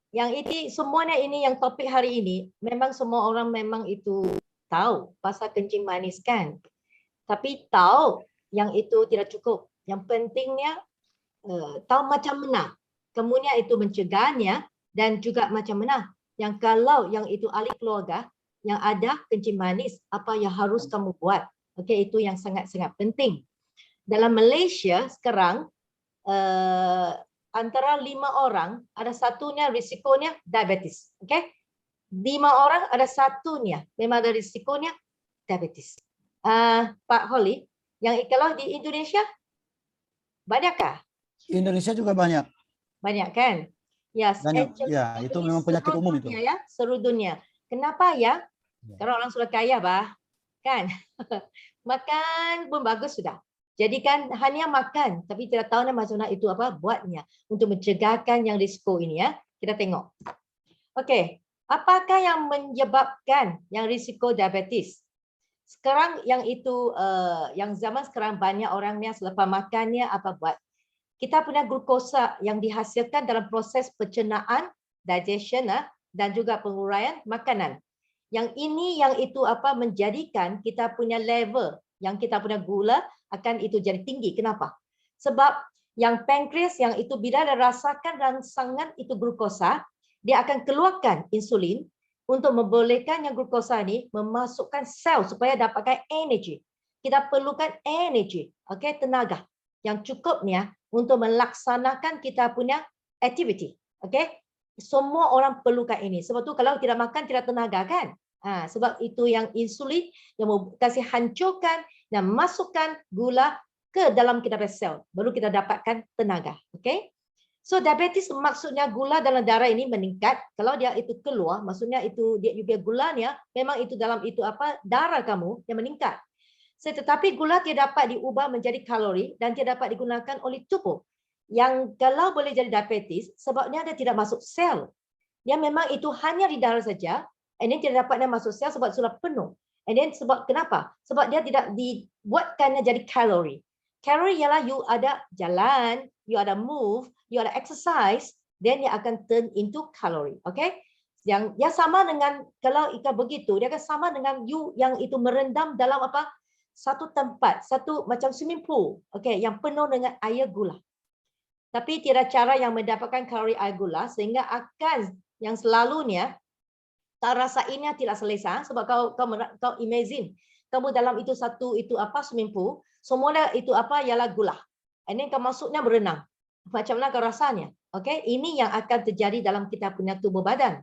Yang ini semuanya ini yang topik hari ini memang semua orang memang itu tahu pasal kencing manis kan. Tapi tahu yang itu tidak cukup. Yang pentingnya tahu macam mana. Kemudian itu mencegahnya dan juga macam mana. Yang kalau yang itu ahli keluarga yang ada kencing manis, apa yang harus kamu buat. Okey, itu yang sangat-sangat penting. Dalam Malaysia sekarang antara 5 orang ada satunya risikonya diabetes. Okey? 5 orang ada satunya memang ada risikonya diabetes. Pak Holly, yang kalau di Indonesia banyakkah? Indonesia juga banyak. Banyak kan? Yes, Banyak. Ya, itu memang penyakit umum itu. Ya, seluruh dunia. Kenapa ya? Karena orang sudah kaya, bah. Kan? Makan pun bagus sudah. Jadi kan hanya makan, tapi tidak tahu macam mana itu apa buatnya untuk mencegahkan yang risiko ini ya. Kita tengok. Okey, apakah yang menyebabkan yang risiko diabetes? Sekarang yang itu yang zaman sekarang banyak orangnya selepas makannya apa buat? Kita punya glukosa yang dihasilkan dalam proses pencernaan, digestion dan juga penguraian makanan. Yang ini yang itu apa menjadikan kita punya level yang kita punya gula akan itu jadi tinggi. Kenapa? Sebab yang pankreas yang itu bila dia rasakan rangsangan itu glukosa, dia akan keluarkan insulin untuk membolehkan yang glukosa ini memasukkan sel supaya dapatkan energi. Kita perlukan energi, okey, tenaga yang cukupnya untuk melaksanakan kita punya aktiviti. Okey? Semua orang perlukan ini. Sebab tu kalau tidak makan tidak tenaga kan? Sebab itu yang insulin yang mau kasih hancurkan dan masukkan gula ke dalam kita punya sel. Baru kita dapatkan tenaga. Okey? So diabetes maksudnya gula dalam darah ini meningkat. Kalau dia itu keluar, maksudnya itu dia juga gulanya memang itu dalam itu apa darah kamu yang meningkat. Tetapi gula tidak dapat diubah menjadi kalori dan tidak dapat digunakan oleh tubuh. Yang kalau boleh jadi diabetes sebabnya dia tidak masuk sel. Dia memang itu hanya di darah saja, and then tidak dapat masuk sel sebab sudah penuh. And then sebab kenapa? Sebab dia tidak dibuatkannya jadi kalori. Kalori ialah you ada jalan, you ada move, you ada exercise, then dia akan turn into kalori. Okay? Yang dia sama dengan kalau ikan begitu, dia akan sama dengan you yang itu merendam dalam apa? Satu tempat, satu macam swimming pool, okey, yang penuh dengan air gula. Tapi tiada cara yang mendapatkan kalori air gula sehingga akan yang selalunya tak rasainnya tidak selesa sebab kau imagine kamu dalam itu satu itu apa swimming pool, semuanya itu apa ialah gula. And then kau masuknya berenang. Macam mana kau rasanya? Okey, ini yang akan terjadi dalam kita punya tubuh badan.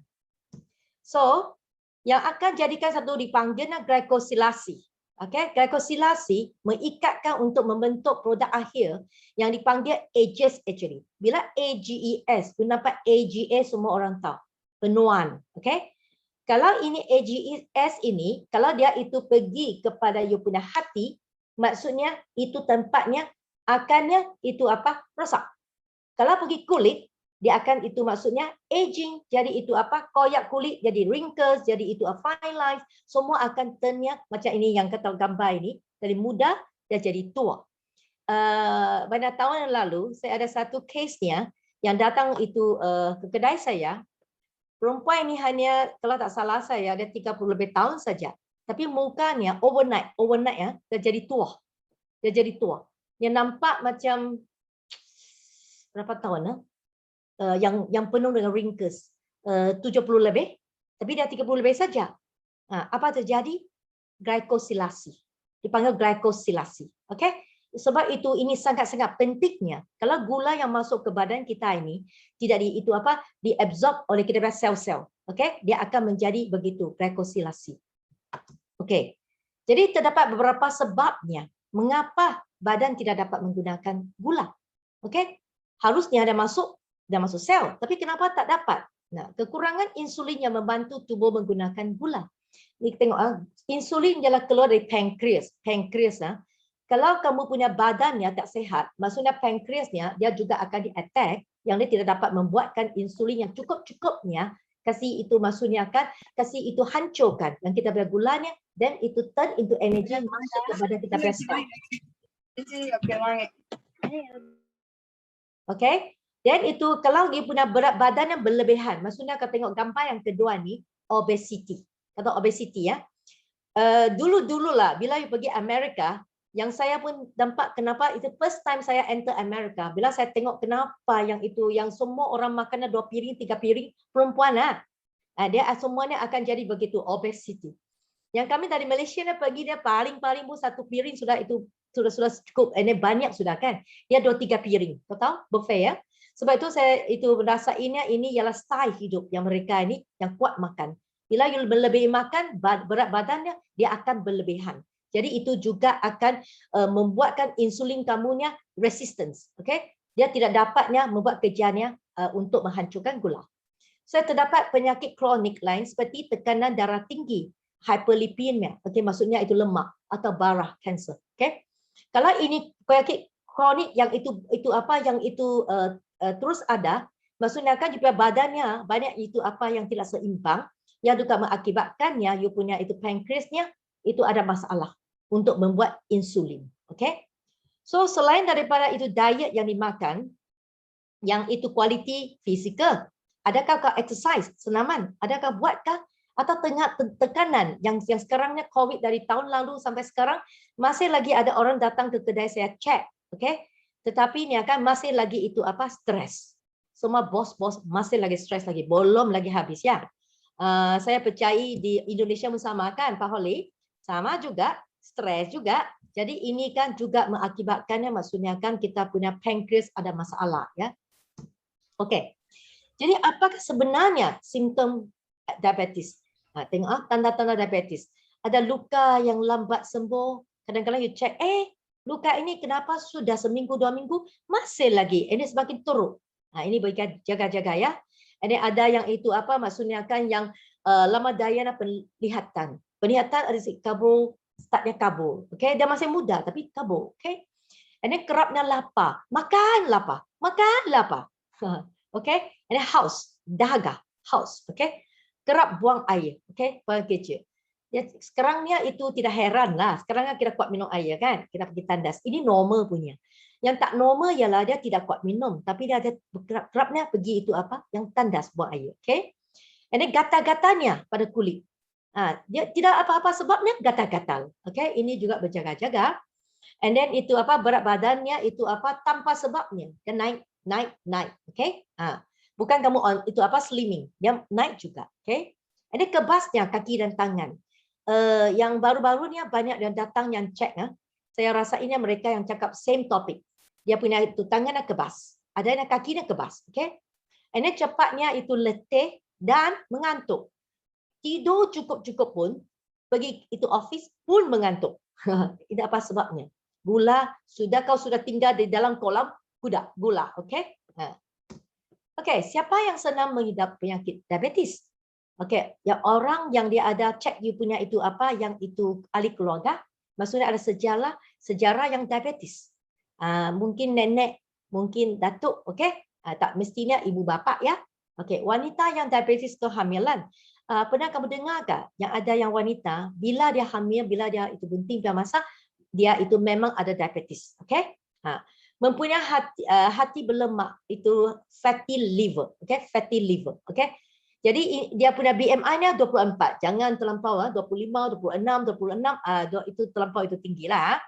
So, yang akan jadikan satu dipanggilnya glikosilasi. Okay, glikosilasi mengikatkan untuk membentuk produk akhir yang dipanggil AGEs actually. Bila AGEs, kenapa AGEs semua orang tahu? Penuaan, okay? Kalau ini AGEs ini, kalau dia itu pergi kepada you punya hati, maksudnya itu tempatnya akannya itu apa? Rosak. Kalau pergi kulit, dia akan itu maksudnya aging, jadi itu apa koyak kulit jadi wrinkles, jadi itu fine lines, semua akan turnnya macam ini yang kata gambar ini dari muda dia jadi tua. Banyak tahun yang lalu saya ada satu case-nya yang datang itu ke kedai saya. Perempuan ini hanya kalau tak salah saya ada 30 lebih tahun saja, tapi mukanya overnight ya dia jadi tua. Dia jadi tua. Dia nampak macam berapa tahun yang penuh dengan wrinkles 70 lebih tapi dia 30 lebih saja. Apa terjadi? Glikosilasi. Dipanggil glikosilasi. Okey? Sebab itu ini sangat-sangat pentingnya kalau gula yang masuk ke badan kita ini tidak diabsorb oleh kita sel-sel. Okey? Dia akan menjadi begitu glikosilasi. Okey. Jadi terdapat beberapa sebabnya mengapa badan tidak dapat menggunakan gula. Okey? Harusnya ada masuk sel, tapi kenapa tak dapat? Nah, kekurangan insulin yang membantu tubuh menggunakan gula. Ni tengok insulin ialah keluar dari pankreas. Kalau kamu punya badannya tak sihat, maksudnya pankreasnya dia juga akan di-attack yang dia tidak dapat membuatkan insulin yang cukup-cukupnya kasih itu maksudnya akan kasih itu hancurkan yang kita punya gulanya dan itu turn into energy masuk ke badan kita punya sel. Okay? Dan itu kalau you punya berat badan yang berlebihan, maksudnya kalau tengok gambar yang kedua ni, obesity. Atau obesity ya. Dulu-dulu lah, bila you pergi Amerika, yang saya pun nampak kenapa itu first time saya enter Amerika. Bila saya tengok kenapa yang itu, yang semua orang makan 2 piring, 3 piring, perempuan lah. Dia semuanya akan jadi begitu, obesity. Yang kami dari Malaysia dia pergi, dia paling-paling pun 1 piring sudah itu sudah cukup. Ini banyak sudah kan. Dia 2-3 piring. Total buffet ya. Sebab itu saya itu merasainya ini ialah style hidup yang mereka ini yang kuat makan. Bila you berlebih makan, berat badannya dia akan berlebihan. Jadi itu juga akan membuatkan insulin kamunya resistance. Okay? Dia tidak dapatnya membuat kerjanya untuk menghancurkan gula. So terdapat penyakit kronik lain seperti tekanan darah tinggi, hyperlipidemia. Okay, maksudnya itu lemak atau darah kanser. Okay? Kalau ini penyakit kronik yang itu apa yang itu terus ada, maksudnya kan juga badannya banyak itu apa yang tidak seimbang, yang juga mengakibatkannya you punya itu pankreasnya itu ada masalah untuk membuat insulin. Okay? So selain daripada itu diet yang dimakan, yang itu kualiti fizikal, adakah kau exercise senaman, adakah buatkah, atau tengah tekanan yang sekarangnya COVID dari tahun lalu sampai sekarang masih lagi ada orang datang ke kedai saya cek, okay? Tetapi ini akan masih lagi itu apa stres. Semua bos-bos masih lagi stres lagi, belum lagi habis ya. Saya percaya di Indonesia pun sama kan Pak Holly, sama juga stres juga. Jadi ini kan juga mengakibatkannya, maksudnya kan kita punya pankreas ada masalah ya. Oke. Jadi apakah sebenarnya simptom diabetes? Tengok tanda-tanda diabetes. Ada luka yang lambat sembuh. Kadang-kadang you check, luka ini kenapa sudah seminggu 2 minggu masih lagi ini semakin teruk. Ini bagi jaga-jaga ya. Ini ada yang itu apa maksudnya kan yang lama dayana penglihatan. Penglihatan ada kabur, startnya kabur. Okey, dia masih muda tapi kabur. Okey. Ini kerapnya lapar, makan lapar, makan lapar. Okey. Ini haus, dahaga, haus. Okey. Kerap buang air. Okey, begitu. Ya, sekarangnya itu tidak heran lah. Sekarang kita kuat minum air kan. Kita pergi tandas. Ini normal punya. Yang tak normal ialah dia tidak kuat minum. Tapi dia ada kerapnya pergi itu apa? Yang tandas buang air. Okay? Ini gatal-gatalnya pada kulit. Dia tidak apa-apa sebabnya gatal-gatal. Okay? Ini juga berjaga-jaga. And then itu apa? Berat badannya itu apa? Tanpa sebabnya. Dia naik. Okay? Bukan kamu on itu apa? Slimming. Dia naik juga. Okay? Ini kebasnya kaki dan tangan. Yang baru-barunya banyak yang datang yang cek. Saya rasa ini mereka yang cakap same topic. Dia punya itu tangannya kebas, ada yang kakinya kebas. Okay? Ini cepatnya itu letih dan mengantuk. Tidur cukup-cukup pun, pergi itu office pun mengantuk. Ini apa sebabnya? Gula, kau sudah tinggal di dalam kolam gula. Okay? Okay, siapa yang senang mengidap penyakit diabetes? Okey, yang orang yang dia ada cek you punya itu apa yang itu ahli keluarga, maksudnya ada sejarah yang diabetes. Mungkin nenek, mungkin datuk, okey? Tak mestinya ibu bapa ya. Okey, wanita yang diabetes kehamilan. Pernah kamu dengar tak yang ada yang wanita bila dia hamil, bila dia itu bunting pada masa dia itu memang ada diabetes, okey? Mempunyai hati berlemak itu fatty liver, okey? Fatty liver, okey? Jadi dia punya BMI-nya 24. Jangan terlampau 25, 26, 26 itu terlampau itu tinggilah.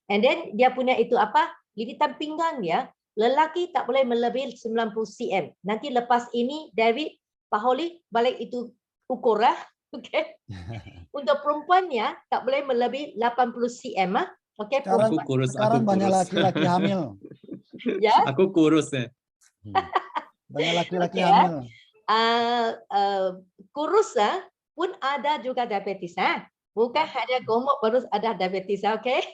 And then dia punya itu apa? Lilitan pinggang dia, lelaki tak boleh melebihi 90 cm. Nanti lepas ini David, Pak Holly balik itu ukur okey. Untuk perempuannya tak boleh melebihi 80 cm okey. Sekarang banyak laki-laki hamil. Ya. Aku kurus ya. Banyak laki-laki hamil. Kurus pun ada juga diabetes. Bukan hanya gemuk baru ada diabetes. Okey.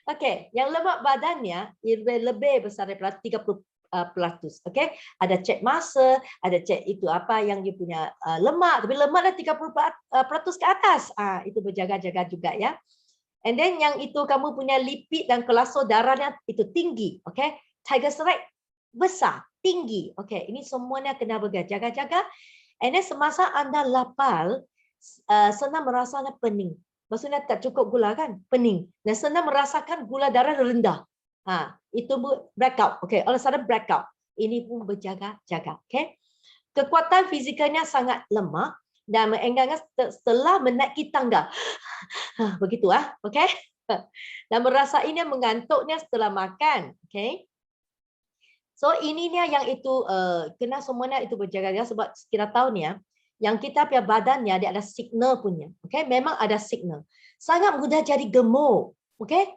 Okey, yang lemak badannya lebih besar daripada 30%. Okey, ada cek masa, ada cek itu apa yang dia punya lemak, tapi lemaknya 30% ke atas. Itu berjaga-jaga juga ya. And then yang itu kamu punya lipid dan kolesterol darahnya itu tinggi. Okey, triglyceride besar, tinggi. Okey, ini semuanya kena berjaga-jaga. And then semasa anda lapar, senang merasakan pening. Maksudnya tak cukup gula kan? Pening. Dan senang merasakan gula darah rendah. Itu breakout. Okey, all of a sudden breakout. ini pun berjaga-jaga. Okay? Kekuatan fizikalnya sangat lemah dan mengenggangkan setelah menaiki tangga. Begitu okay? Dan merasainya mengantuknya setelah makan. Okay? So ininya yang itu kena semuanya itu berjaga-jaga sebab kita tahu ni yang kita punya badannya dia ada signal punya. Okay? Memang ada signal. Sangat mudah jadi gemuk. Okay?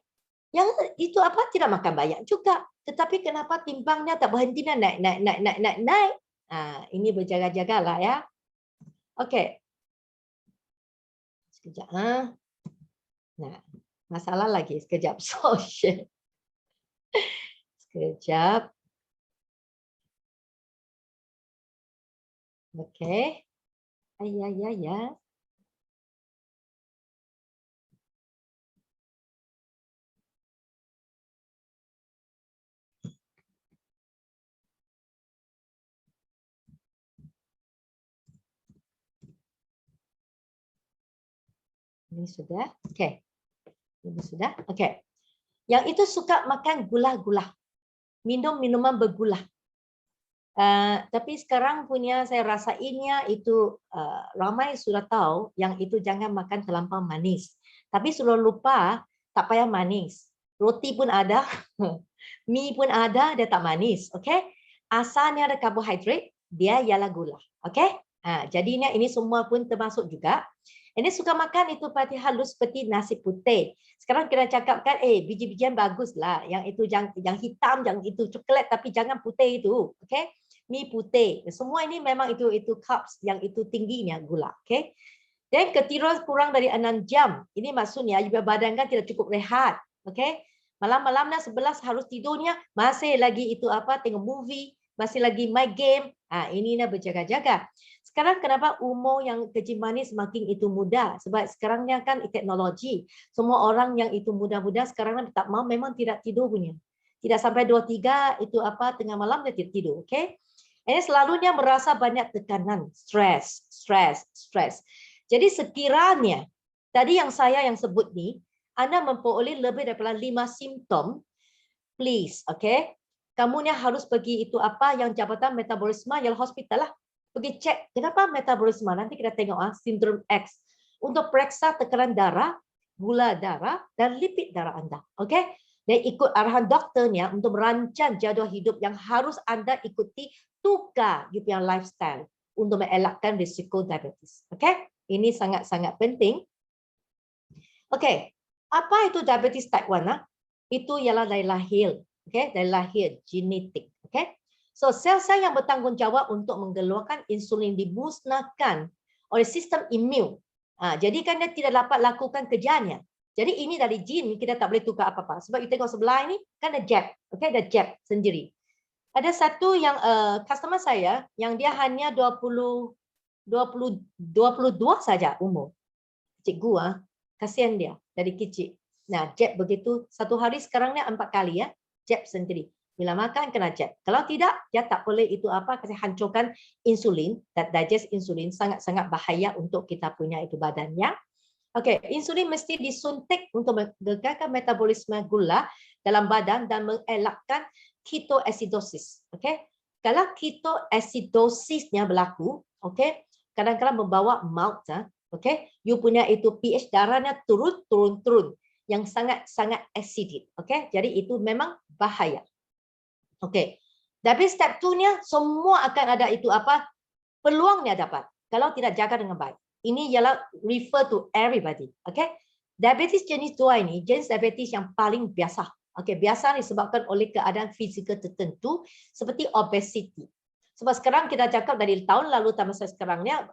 Yang itu apa tidak makan banyak juga. Tetapi kenapa timbangnya tak berhenti naik. Ini berjaga-jagalah ya. Okey. Sekejap. Nah, masalah lagi. Sekejap. Social. Sekejap. Okey. Ya. Ini sudah. Okey. Ini sudah. Okey. Yang itu suka makan gula-gula. Minum minuman bergula. Tapi sekarang punya saya rasainnya itu ramai sudah tahu yang itu jangan makan terlampau manis. Tapi sudah lupa tak payah manis. Roti pun ada, mie pun ada, dia tak manis. Okey? Asalnya ada karbohidrat, dia ialah gula. Okey? Jadinya ini semua pun termasuk juga. Ini suka makan itu pati halus seperti nasi putih. Sekarang kita cakapkan, biji-bijian baguslah. Yang itu yang hitam, yang itu coklat, tapi jangan putih itu. Okey? Mie putih. Semua ini memang itu carbs yang itu tingginya gula. Okey? Dan ketidur kurang dari 6 jam. Ini maksudnya badan kan tidak cukup rehat. Okey? Malam-malamnya 11 harus tidurnya masih lagi itu tengok movie, masih lagi main game. Ini nak berjaga-jaga. Sekarang kenapa umur yang kecil manis semakin itu muda? Sebab sekarangnya kan teknologi. Semua orang yang itu muda-muda sekarang tak mau memang tidak tidur punya. Tidak sampai 2-3 itu tengah malam dia tidak tidur. Okey? Ini selalunya merasa banyak tekanan, stres. Jadi sekiranya tadi yang saya yang sebut ni, Anda memperoleh lebih daripada 5 simptom, please, okay? Kamu ni harus pergi itu yang Jabatan Metabolisme ialah hospital lah. Pergi cek kenapa metabolisme. Nanti kita tengok sindrom X untuk periksa tekanan darah, gula darah dan lipid darah Anda. Okay? Dan ikut arahan doktornya untuk merancang jadual hidup yang harus Anda ikuti, tukar you punya lifestyle untuk mengelakkan risiko diabetes. Okay? Ini sangat-sangat penting. Okay. Apa itu diabetes type 1? Itu ialah dari lahir. Okay? Dari lahir, genetik. Okay? So, sel-sel yang bertanggungjawab untuk mengeluarkan insulin dimusnahkan oleh sistem imun. Jadi kan dia tidak dapat lakukan kerjanya. Jadi ini dari gen, kita tak boleh tukar apa-apa. Sebab kita tengok sebelah ini, kan ada jab. Okay? Ada jab sendiri. Ada satu yang customer saya, yang dia hanya 22 saja umur. Cikgu, kasihan dia dari kecil. Nah, jab begitu, satu hari sekarang ni 4 kali jab sendiri. Bila makan kena jab. Kalau tidak, dia tak boleh itu kasi hancurkan insulin, digest insulin sangat-sangat bahaya untuk kita punya itu badannya. Okey, insulin mesti disuntik untuk menggegarkan metabolisme gula dalam badan dan mengelakkan ketoasidosis. Okey. Kalau ketoasidosisnya berlaku, okey, kadang-kadang membawa maut, okey. You punya itu pH darahnya turun yang sangat-sangat acidic. Okey. Jadi itu memang bahaya. Okey. Diabetes step 2-nya semua akan ada itu peluangnya dapat kalau tidak jaga dengan baik. Ini ialah refer to everybody. Okey. Diabetes jenis 2 ini jenis diabetes yang paling biasa. Okey, biasa disebabkan oleh keadaan fizikal tertentu seperti obesity. Sebab sekarang kita cakap dari tahun lalu sampai sekarangnya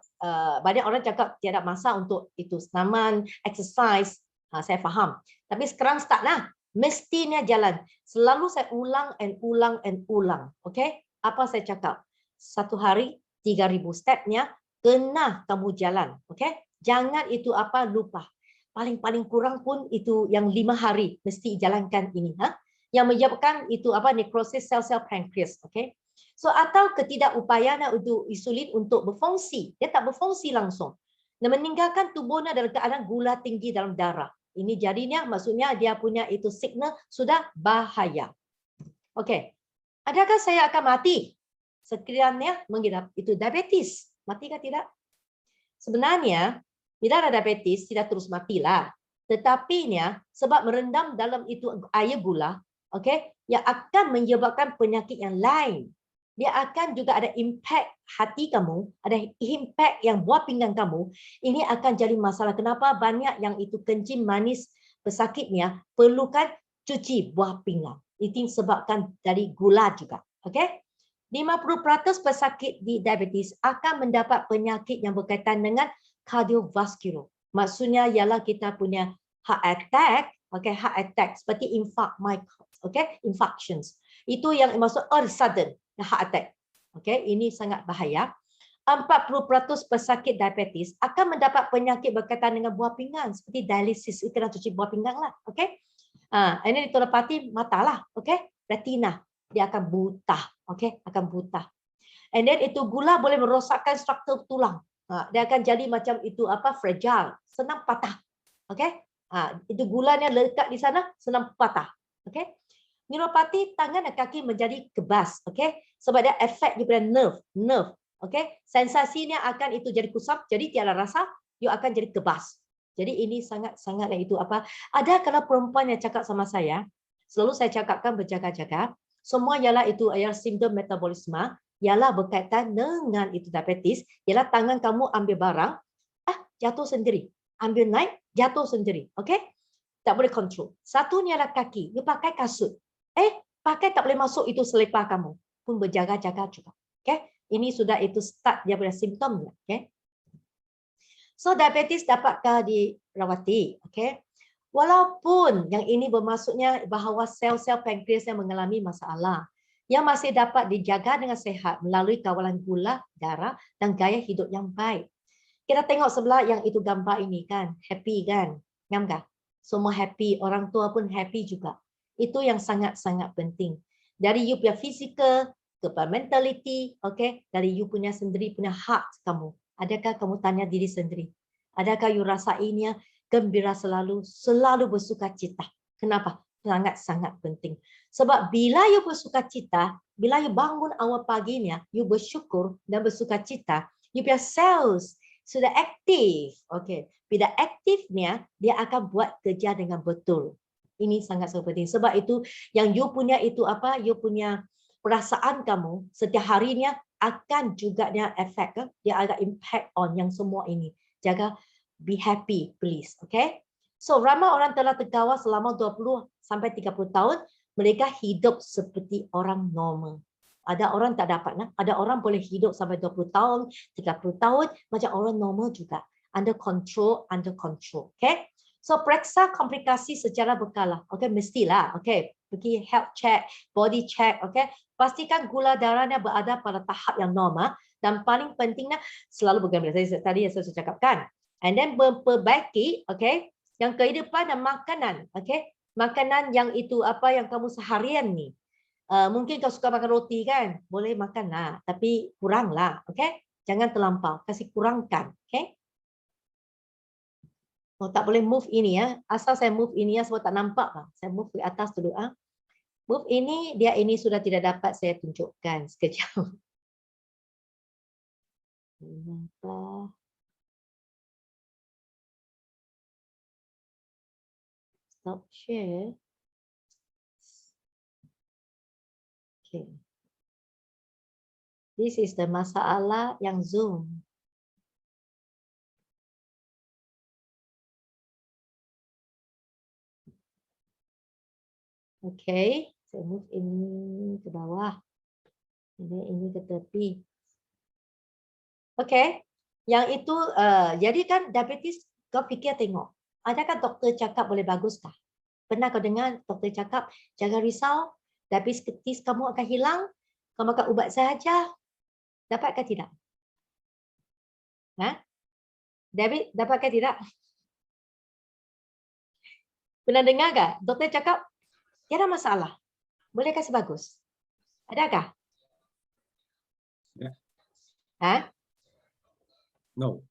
banyak orang cakap tiada masa untuk itu senaman, exercise. Saya faham. Tapi sekarang start lah. Mestinya jalan. Selalu saya ulang. Okey? Apa saya cakap? Satu hari 3,000 stepnya kena kamu jalan. Okey? Jangan itu lupa. Paling kurang pun itu yang 5 hari mesti jalankan ini. Yang menyebabkan itu necrosis sel-sel pankreas. Okey? So atau ketidakupayaan untuk insulin untuk berfungsi. Dia tak berfungsi langsung. Dan meninggalkan tubuhnya dalam keadaan gula tinggi dalam darah. Ini jadinya maksudnya dia punya itu signal sudah bahaya. Okey. Adakah saya akan mati sekiranya mengidap itu diabetes? Mati ke tidak? Sebenarnya, bila ada diabetes, tidak terus matilah. Tetapi sebab merendam dalam itu air gula, yang akan menyebabkan penyakit yang lain. Dia akan juga ada impact hati kamu, ada impact yang buah pinggang kamu. Ini akan jadi masalah. Kenapa banyak yang itu kencing manis pesakitnya perlukan cuci buah pinggang. Itu sebabkan dari gula juga. 50% pesakit di diabetes akan mendapat penyakit yang berkaitan dengan cardiovascular. Maksudnya ialah kita punya heart attack, heart attack seperti infarctions. Itu yang maksud all sudden heart attack. Ini sangat bahaya. 40% pesakit diabetes akan mendapat penyakit berkaitan dengan buah pinggang seperti dialisis. Kita nak cuci buah pinggang lah. Ini ditolapati mata lah. Retina. Dia akan buta. Akan buta. And then itu gula boleh merosakkan struktur tulang. Dia akan jadi macam itu fragile, senang patah. Itu gulanya lekat di sana, senang patah. Neuropati tangan dan kaki menjadi kebas. Sebab dia efek daripada nerve. Sensasinya akan itu jadi kusam, jadi tiada rasa, you akan jadi kebas. Jadi ini sangat-sangat itu Ada kalau perempuan yang cakap sama saya, selalu saya cakapkan berjaga-jaga. Semua ialah itu simptom metabolisme, ialah berkaitan dengan itu diabetes, ialah tangan kamu ambil barang, jatuh sendiri. Ambil naik, jatuh sendiri. Tak boleh kontrol. Satunya ialah kaki, you pakai kasut. Pakai tak boleh masuk itu selipar kamu. Pun berjaga-jaga juga. Ini sudah itu start daripada simptomnya. So diabetes dapatkah dirawati? Walaupun yang ini bermaksudnya bahawa sel-sel pankreas yang mengalami masalah, yang masih dapat dijaga dengan sehat melalui kawalan gula darah dan gaya hidup yang baik. Kita tengok sebelah yang itu gambar ini kan, happy kan? Ngam tak? Semua happy, orang tua pun happy juga. Itu yang sangat-sangat penting. Dari you punya physical, kepada mentality, dari you punya sendiri punya heart kamu. Adakah kamu tanya diri sendiri? Adakah you rasainya gembira selalu bersukacita? Kenapa? Sangat-sangat penting. Sebab bila you bersukacita, bila you bangun awal paginya, you bersyukur dan bersukacita, you punya cells sudah aktif. Bila aktifnya, dia akan buat kerja dengan betul. Ini sangat-sangat penting. Sebab itu yang you punya itu you punya perasaan kamu setiap harinya akan juga dia efek, dia ada impact on yang semua ini. Jaga, be happy please. So ramai orang telah terkawal selama 20 sampai 30 tahun, mereka hidup seperti orang normal. Ada orang tak dapat, ada orang boleh hidup sampai 20 tahun, 30 tahun macam orang normal juga. Under control. So periksa komplikasi secara berkala. Mestilah. Pergi health check, body check. Pastikan gula darahnya berada pada tahap yang normal dan paling pentingnya selalu bergembira. Tadi yang saya cakapkan. And then memperbaiki, yang kehidupan dan makanan. Makanan yang itu yang kamu seharian ni. Mungkin kau suka makan roti kan? Boleh makan lah, tapi kuranglah. Jangan terlampau, kasih kurangkan. Tak boleh move ini ya. Asal saya move ini ya sebab tak nampak lah. Saya move ke atas dulu Move ini, dia ini sudah tidak dapat saya tunjukkan sekejap. Stop share. This is the masalah yang Zoom. Saya move ini ke bawah. Ini ke tepi. Yang itu, jadi kan diabetes, kau fikir tengok. Adakah doktor cakap boleh bagus kah? Pernah kau dengar doktor cakap, jangan risau, diabetes kamu akan hilang, kau makan ubat sahaja. Dapatkah tidak? David, dapatkah tidak? Pernah dengar tak? Doktor cakap, tiada masalah. Boleh kasih bagus. Adakah? No.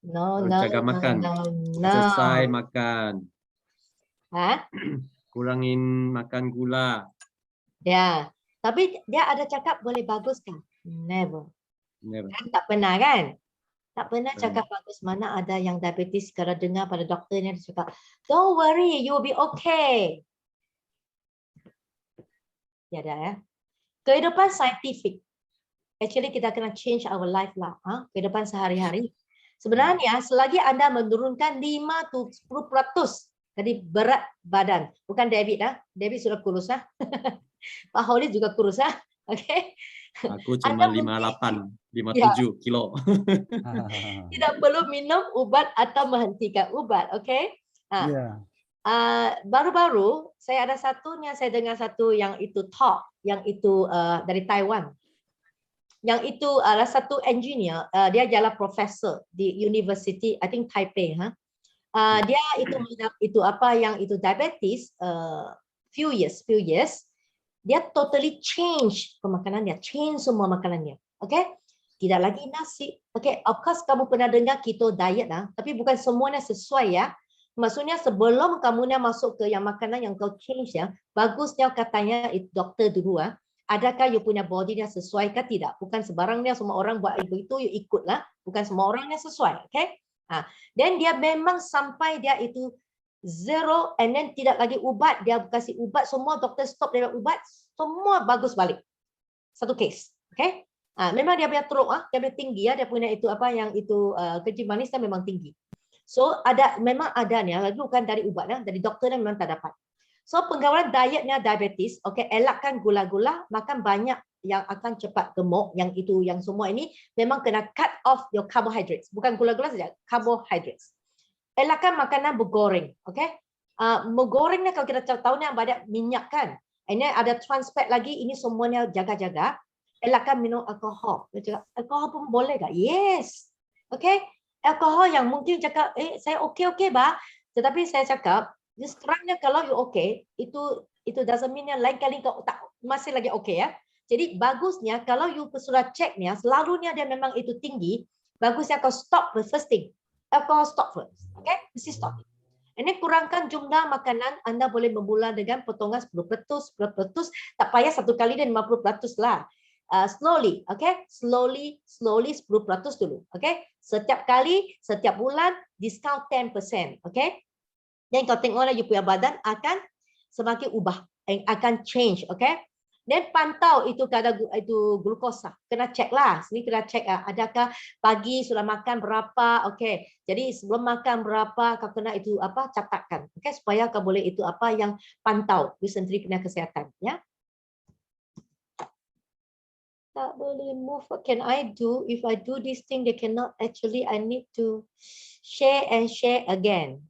No. Jaga makan. Selesai makan. Kurangin makan gula. Ya. Tapi dia ada cakap boleh baguskan? Never. Never. Kan tak pernah kan? Tak pernah Hmm. cakap bagus. Mana ada yang diabetes kalau dengar pada doktornya dia cakap, don't worry, you will be okay. Ya dah ya. Kehidupan saintifik. Actually kita kena change our life lah. Kehidupan sehari-hari. Sebenarnya selagi anda menurunkan 5 to 10% dari berat badan. Bukan David lah. David sudah kurus lah. Pak Holly juga kurus lah. Okay. Aku cuma 58, 57 kilo. Tidak perlu minum ubat atau menghentikan ubat. Okay. Iya. Baru-baru saya ada satunya, saya dengar satu yang itu talk, yang itu dari Taiwan. Yang itu adalah satu engineer, dia adalah profesor di University, I think Taipei. Dia itu apa yang itu diabetes, few years, dia totally change pemakanannya, change semua makanannya. Okay? Tidak lagi nasi. Okay, of course kamu pernah dengar keto diet lah, tapi bukan semuanya sesuai ya. Maksudnya sebelum kamu masuk ke yang makanan yang kau change ya, bagusnya katanya doktor dulu adakah you punya body nya sesuai ke tidak? Bukan sebarangnya semua orang buat itu you ikutlah, bukan semua orangnya sesuai, okay? Dan dia memang sampai dia itu zero and then tidak lagi ubat, dia kasih ubat semua, doktor stop dia ubat, semua bagus balik. Satu case, okay? Memang dia punya teruk, dia punya tinggi ya, dia punya itu apa yang itu kencing manis memang tinggi. So memang ada nih, bukan dari ubat dari doktornya memang tak dapat. So penggawalan dietnya diabetes, okay, elakkan gula-gula, makan banyak yang akan cepat gemuk, yang itu yang semua ini memang kena cut off your carbohydrates, bukan gula-gula saja, carbohydrates. Elakkan makanan bergoreng, okay? Menggorengnya kalau kita tahu ni banyak minyak kan. Ini ada trans fat lagi, ini semuanya jaga-jaga. Elakkan minum alkohol. Dia cakap, alkohol pun boleh tak? Yes. Okay? Alkohol yang mungkin cakap, saya okey bah. Tetapi saya cakap, just terangnya kalau you okay, itu doesn't mean yang lain kali kau tak masih lagi okay ya. Jadi bagusnya kalau you sudah checknya, selalunya dia memang itu tinggi, bagusnya kau stop first thing. Alcohol stop first. Okay? Mesti stop. Ini kurangkan jumlah makanan, anda boleh bermula dengan potongan 10%, tak payah satu kali dan 50% lah. Slowly, okay? Slowly 10% dulu, okay? Setiap kali, setiap bulan, discount 10%, okay? Dan kau tengoklah you punya badan akan semakin ubah, akan change, okay? Dan pantau itu kadar itu glukosa, kena cek lah. Sini kena cek adakah pagi sudah makan berapa, okay? Jadi sebelum makan berapa kau kena itu apa catatkan, okay? Supaya kau boleh itu apa yang pantau you sendiri kena kesihatan, ya? Tak boleh move. What can I do? If I do this thing, they cannot actually. I need to share and share again.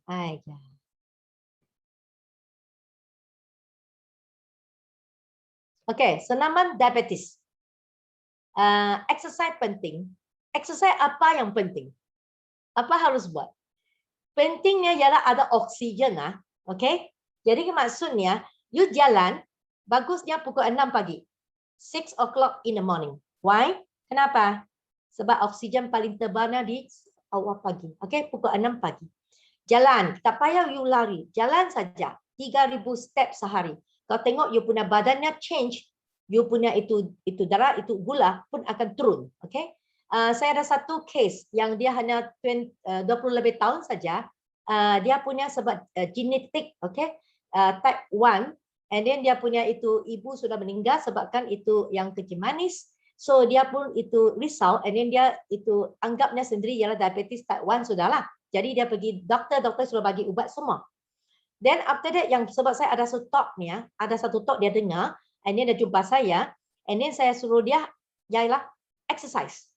Okay, senaman diabetes. Exercise penting. Exercise apa yang penting? Apa harus buat? Pentingnya ialah ada oksigen, okay? Jadi maksudnya, you jalan, bagusnya pukul 6 pagi. 6 o'clock in the morning. Why? Kenapa? Sebab oksigen paling tebalnya di awal pagi. Okay, pukul 6 pagi. Jalan, tak payah you lari. Jalan saja. 3,000 step sehari. Kau tengok you punya badannya change, you punya itu darah, itu gula pun akan turun. Okay? Saya ada satu case yang dia hanya 20 lebih tahun saja. Dia punya sebab genetik, okay? Type 1. And then dia punya itu ibu sudah meninggal sebabkan itu yang kencing manis. So dia pun itu risau. And then dia itu anggapnya sendiri ialah diabetes type 1 sudahlah. Jadi dia pergi doktor sudah bagi ubat semua. Then after that yang sebab saya ada satu talk ni, ada satu talk dia dengar, and then dia jumpa saya, and then saya suruh dia, ialah exercise.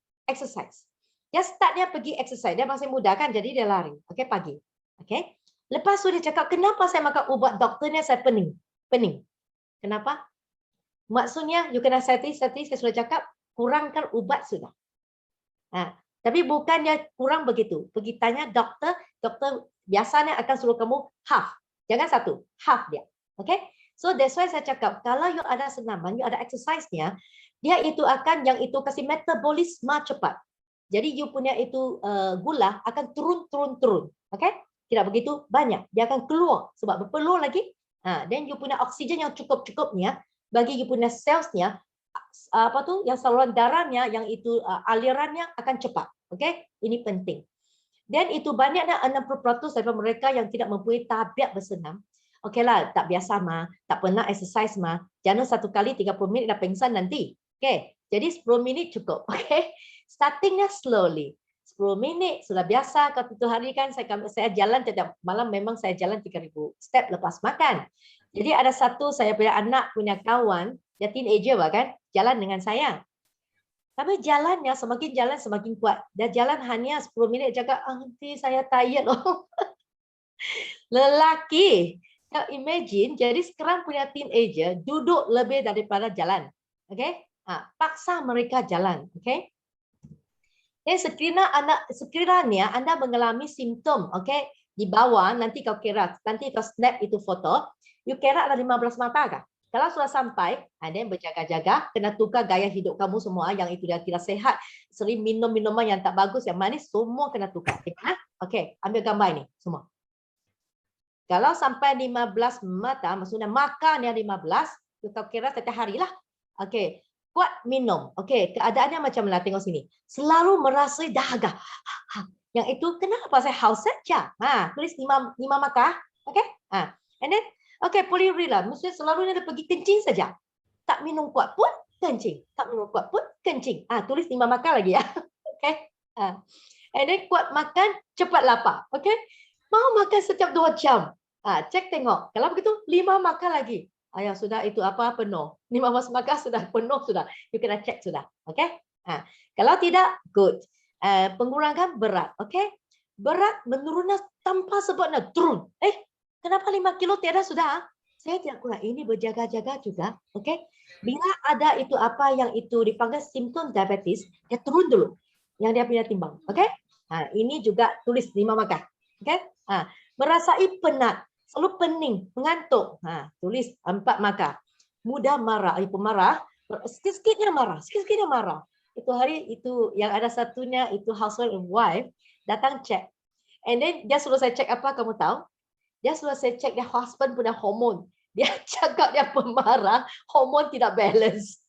Dia startnya pergi exercise, dia masih muda kan, jadi dia lari, okay, pagi. Okay. Lepas tu dia cakap, kenapa saya makan ubat doktornya saya pening. Kenapa? Maksudnya, you kena setting, saya sudah cakap, kurangkan ubat sudah. Tapi bukannya kurang begitu. Pergi tanya doktor biasanya akan suruh kamu half. Jangan satu, half dia. Okay? So that's why saya cakap, kalau you ada senaman, you ada exercise-nya, dia itu akan yang itu kasih metabolisme cepat. Jadi you punya itu gula akan turun. Okay? Tidak begitu banyak. Dia akan keluar sebab berpeluh lagi. Dan you punya oksigen yang cukup-cukupnya, bagi you punya selsnya yang saluran darahnya yang itu alirannya akan cepat. Okey, ini penting. Dan itu banyaknya 60% daripada mereka yang tidak mempunyai tabiat bersenam. Okeylah, tak biasa mah, tak pernah exercise mah. Jangan satu kali 30 minit dah pingsan nanti. Okey, jadi 10 minit cukup. Okey, startingnya slowly. 10 minit sudah biasa. Kalau itu hari kan saya jalan setiap malam, memang saya jalan 3,000 step lepas makan. Jadi ada satu saya punya anak punya kawan, dia teenager kan, jalan dengan saya. Tapi jalannya semakin jalan semakin kuat. Dia jalan hanya 10 minit cakap, nanti saya tired loh. Lelaki. Now imagine, jadi sekarang punya teenager duduk lebih daripada jalan. Okay? Paksa mereka jalan. Okay? Dan sekiranya anda mengalami simptom, okay, di bawah, nanti kau kira, nanti kau snap itu foto, you kira ada 15 mata kah? Kalau sudah sampai, ada yang berjaga-jaga, kena tukar gaya hidup kamu semua, yang itu dia tidak sehat, sering minum minuman yang tak bagus, yang manis, semua kena tukar. Okey, ambil gambar ini semua. Kalau sampai 15 mata, maksudnya makan yang 15, kau kira setiap hari lah. Okey, kuat minum. Okey, keadaannya macam mana? Tengok sini. Selalu merasa dahaga. Yang itu kenapa saya haus saja? Tulis 5 maka. Okey? And then okey, poliuria, maksudnya selalu dia pergi kencing saja. Tak minum kuat pun kencing. Tak minum kuat pun kencing. Tulis 5 makan lagi ya. Okey. And then kuat makan, cepat lapar. Okey. Mau makan setiap 2 jam. Cek tengok. Kalau begitu 5 makan lagi. Ayah sudah itu apa penuh. 15 makan sudah penuh sudah. You kena cek sudah. Okey. Kalau tidak, good. Pengurangan berat. Okey. Berat menurunnya tanpa sebabnya turun. Kenapa 5 kilo tiada sudah? Saya tidak kurang. Ini berjaga-jaga juga. Okey. Bila ada itu apa yang itu dipanggil simptom diabetes, dia turun dulu. Yang dia punya timbang. Okey. Ini juga tulis 5 makan. Okey. Merasai penat, selalu pening, mengantuk. Tulis 4 makan. Mudah marah, pemarah, sikit-sikitnya marah. Itu hari itu yang ada satunya itu household wife datang cek. And then dia suruh saya cek apa kamu tahu? Dia suruh saya cek dia husband punya hormon. Dia cakap dia pemarah, hormon tidak balance.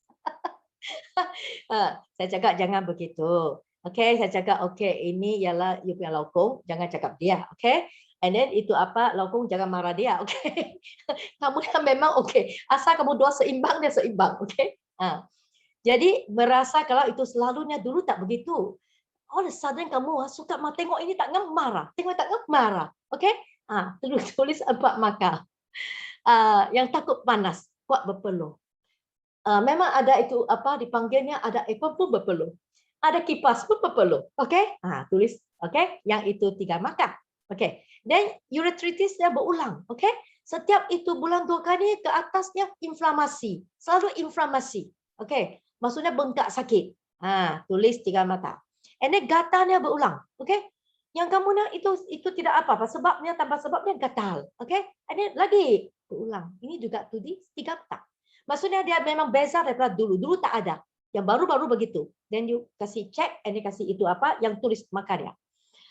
Saya cakap jangan begitu. Okey, saya cakap okey, ini ialah you punya laukung, jangan cakap dia, okey? And then itu apa, laukung jangan marah dia, okey? Kamu kan memang okey, asal kamu dua seimbang, dia seimbang, okey? Jadi merasa kalau itu selalunya dulu tak begitu. All of a sudden kamu suka tengok ini tak marah, tengok tak marah, okey? Tulis 4 maka. Yang takut panas, kuat berpeluh. Memang ada itu apa dipanggilnya ada aircon pun berpeluh. Ada kipas pun berpeluh. Okey? Tulis okey, yang itu 3 maka. Okey. Dan uretritis dia berulang, okey? Setiap itu bulan 2 kali ke atasnya inflamasi. Selalu inflamasi. Okey. Maksudnya bengkak sakit. Tulis 3 mata. And then gatalnya berulang. Okey? Yang kamu nak itu tidak apa-apa, sebabnya tanpa sebabnya gatal. Okey? And then lagi berulang. Ini juga tulis 3 mata. Maksudnya dia memang beza daripada dulu. Dulu tak ada. Yang baru-baru begitu. Then you kasih check, and then kasih itu apa yang tulis makan dia.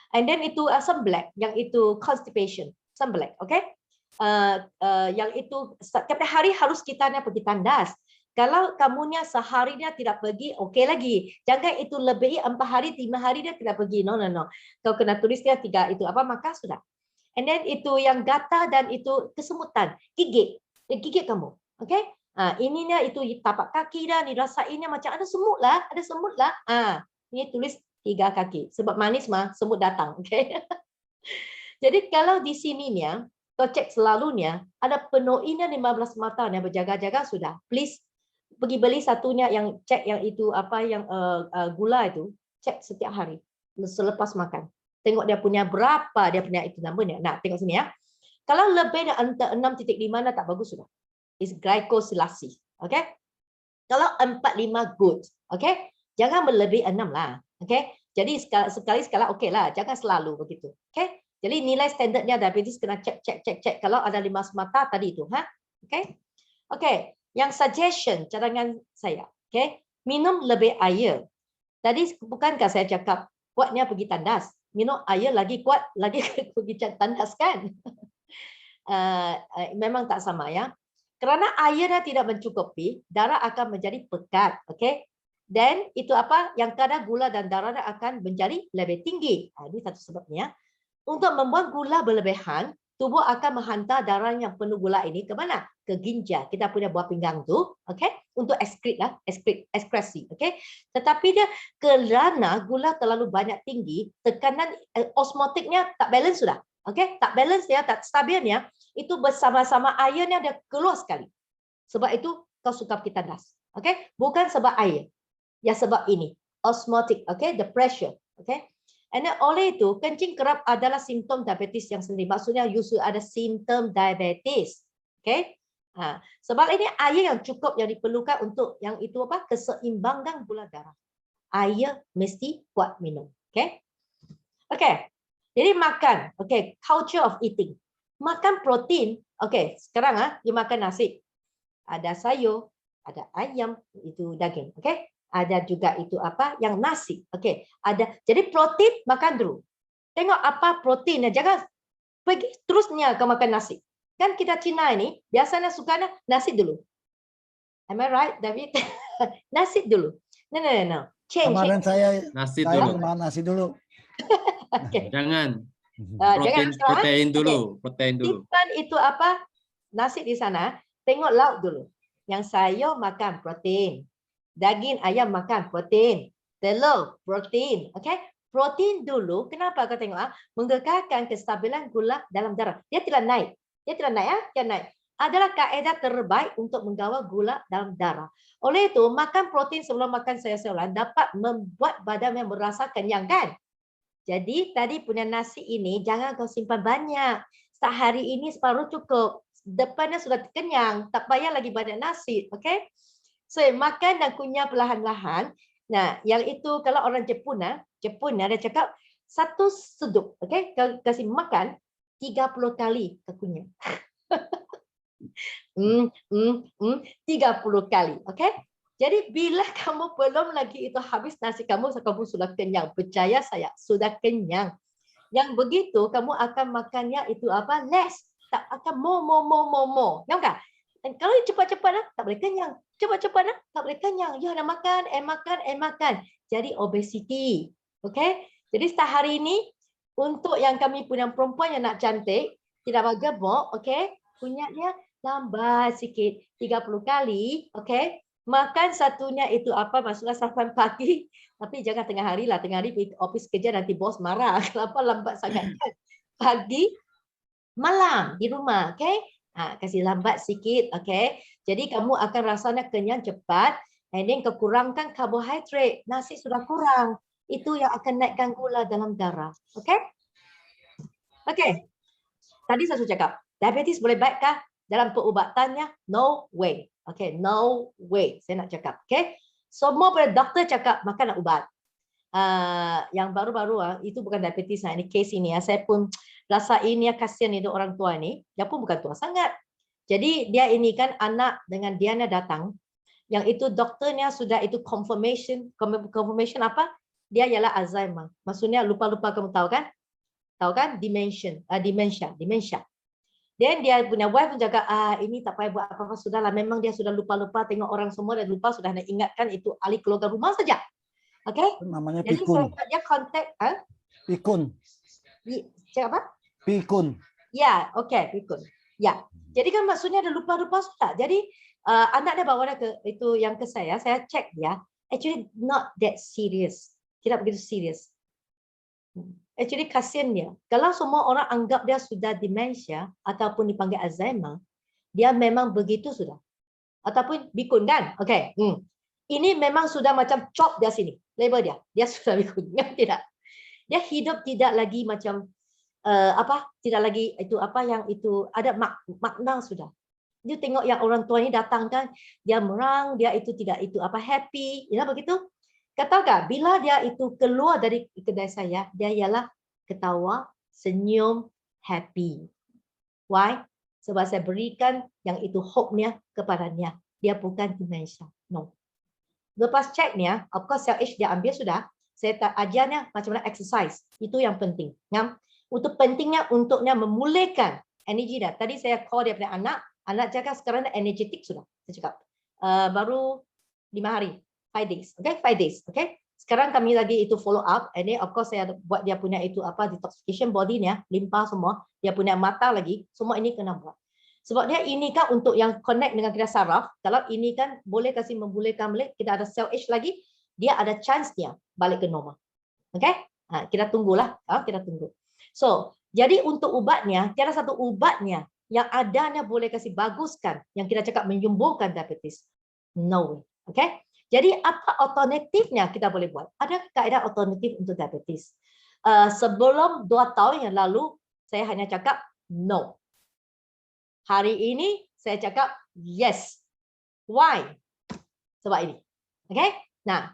And then itu semblek, yang itu constipation, semblek, okay? Yang itu setiap hari harus kita pergi tandas. Kalau kamunya seharinya tidak pergi, okey lagi. Jangan itu lebih 4 hari, 5 hari dia tidak pergi. No. Kau kena tulis dia 3 itu apa maka sudah. And then itu yang gatal dan itu kesemutan, gigit kamu, okay? Ininya itu tapak kaki dah, dirasainnya macam ada semut lah. Ini tulis 3 kaki. Sebab manis mah semut datang, okay? Jadi kalau di sininya, kau cek selalunya ada penuhnya 15 mata yang berjaga-jaga sudah. Please pergi beli satunya yang cek yang itu apa yang gula itu, cek setiap hari selepas makan. Tengok dia punya berapa dia punya itu namanya. Nah, tengok sini ya. Kalau lebih dari 6.5 tak bagus sudah. Is glycosilasi. Okay? Kalau 4-5 good. Okay? Jangan melebihi 6 lah. Okay? Jadi sekali-sekala okey lah. Jangan selalu begitu. Okay? Jadi nilai standardnya diabetes kena cek. Kalau ada 5 mata tadi itu. Okay? Okay. Yang suggestion, cadangan saya. Okay? Minum lebih air. Tadi bukankah saya cakap kuatnya pergi tandas. Minum air lagi kuat, lagi pergi tandas kan? Memang tak sama ya. Kerana airnya tidak mencukupi, darah akan menjadi pekat. Okay? Dan itu apa? Yang kadar gula dan darahnya akan menjadi lebih tinggi. Ini satu sebabnya. Untuk membuang gula berlebihan, tubuh akan menghantar darah yang penuh gula ini ke mana? Ke ginjal. Kita punya buah pinggang tu, okay? Untuk ekskresi, okay? Tetapi dia kerana gula terlalu banyak tinggi, tekanan osmotiknya tak balance sudah. Okay? Tak balance dia, tak stabilnya, itu bersama-sama airnya dia keluar sekali. Sebab itu kau suka kita das. Okay? Bukan sebab air. Ya sebab ini. Osmotic, okay? The pressure, okay? And then oleh itu, kencing kerap adalah simptom diabetes yang sendiri. Maksudnya you should ada simptom diabetes. Okay? Sebab ini air yang cukup yang diperlukan untuk yang itu apa? Keseimbangan gula darah. Air mesti buat minum. Okay? Okay. Jadi makan. Okay. Culture of eating. Makan protein. Okay. Sekarang you makan nasi. Ada sayur, ada ayam, itu daging. Okay? Ada juga itu apa? Yang nasi. Okey, ada. Jadi protein makan dulu. Tengok apa proteinnya. Jangan pergi terusnya kau makan nasi. Kan kita Cina ini biasanya suka nasi dulu. Am I right, David? Nasi dulu. No. Kemarin saya Nasi saya dulu. makan nasi dulu. Okay. Jangan. Jangan Protein dulu. Protein dulu. Simpan itu apa? Nasi di sana. Tengok lauk dulu. Yang sayur makan protein. Daging ayam makan protein, telur protein, okey? Protein dulu. Kenapa kau tengok? Mengekalkan kestabilan gula dalam darah. Dia tidak naik. Dia tidak naik ya? Dia naik. Adalah kaedah terbaik untuk mengawal gula dalam darah. Oleh itu, makan protein sebelum makan sayur-sayuran dapat membuat badan yang merasa kenyang kan? Jadi tadi punya nasi ini jangan kau simpan banyak. Sehari ini separuh cukup. Depannya sudah kenyang, tak payah lagi banyak nasi, okey? So, makan dan kunyah perlahan-lahan. Nah, yang itu kalau orang Jepun dia cakap satu seduk, okey? Kasih makan 30 kali ke kunyah. 30 kali, okey? Jadi bila kamu belum lagi itu habis nasi kamu sudah kenyang. Percaya saya, sudah kenyang. Yang begitu kamu akan makannya itu apa? Less. Tak akan more. Tahu tak? Dan kalau cepat-cepat tak boleh kenyang. Cepat-cepat tak boleh kenyang. Ya nak makan. Jadi obesity. Okey? Jadi sehari ini untuk yang kami punya perempuan yang nak cantik, tidak bergemuk, okey? Kunyahnya lambat sikit, 30 kali, okey? Makan satunya itu apa? Maksudnya sarapan pagi, tapi jangan tengah hari lah. Tengah hari pergi office kerja nanti bos marah. Kenapa lambat sangat? Pagi, malam di rumah, okey? Kasih lambat sikit, okey. Jadi kamu akan rasanya kenyang cepat, and then kekurangkan karbohidrat. Nasi sudah kurang. Itu yang akan naikkan gula dalam darah. Okey? Okey. Tadi saya sudah cakap, diabetes boleh baikkah dalam perubatannya? No way. Okey, no way. Saya nak cakap, okey? Semua pada doktor cakap makan nak ubat. Yang baru-baru itu bukan diabetes, ini case ini saya pun rasa ini kasihan itu orang tua ni, dia pun bukan tua sangat. Jadi dia ini kan anak dengan dianya datang, yang itu doktornya sudah itu confirmation apa? Dia ialah Alzheimer. Maksudnya lupa-lupa, kamu tahu kan? Tahu kan? Dementia. Dan dia punya wife pun jaga, ini tak payah buat apa-apa, sudahlah, memang dia sudah lupa-lupa, tengok orang semua dan lupa, sudah nak ingatkan itu ahli keluarga rumah saja. Okey? Namanya jadi pikun. dia kontak Pikun. Cakap apa? Pikun. Ya, okey, pikun. Ya. Jadi kan maksudnya ada lupa-lupa sudah. Jadi anak dia bawa dia ke itu yang ke saya cek dia, actually not that serious. Tidak begitu serius. Actually kasihan dia. Kalau semua orang anggap dia sudah demensia ataupun dipanggil Alzheimer, dia memang begitu sudah. Ataupun pikun kan? Okey. Ini memang sudah macam chop dia sini. Label dia. Dia sudah pikun. Tidak. Dia hidup tidak lagi macam tidak lagi itu apa yang itu ada makna sudah. Dia tengok yang orang tua ni datang kan, dia merang, dia itu tidak itu apa happy, ya begitu. Katakan bila dia itu keluar dari kedai saya, dia ialah ketawa, senyum, happy. Why? Sebab saya berikan yang itu hope-nya kepadanya. Dia bukan dementia. No. Lepas ceknya, of course cell age dia ambil sudah. Saya ajarnya macam mana exercise. Itu yang penting. Untuk pentingnya untuknya memulihkan energi dia. Tadi saya call dia punya anak, Anak cakap sekarang energetik sudah. Saya cakap baru 5 hari, 5 days. Okay, 5 days. Okay. Sekarang kami lagi itu follow up. And then of course saya buat dia punya itu apa detoxification body-nya, limpa semua. Dia punya mata lagi. Semua ini kena buat. Sebab dia ini kan untuk yang connect dengan kita saraf. Kalau ini kan boleh kasih membolehkan balik. Kita ada cell age lagi. Dia ada chance dia balik ke normal. Okay. Kita tunggulah. Kita tunggu. So, jadi untuk ubatnya, tiada satu ubatnya yang adanya boleh kasih baguskan. Yang kita cakap menyembuhkan diabetes. No way. Okay. Jadi apa alternatifnya kita boleh buat? Ada kaedah alternatif untuk diabetes. Sebelum 2 tahun yang lalu, saya hanya cakap no. Hari ini saya cakap yes. Why? Sebab ini. Okay? Nah,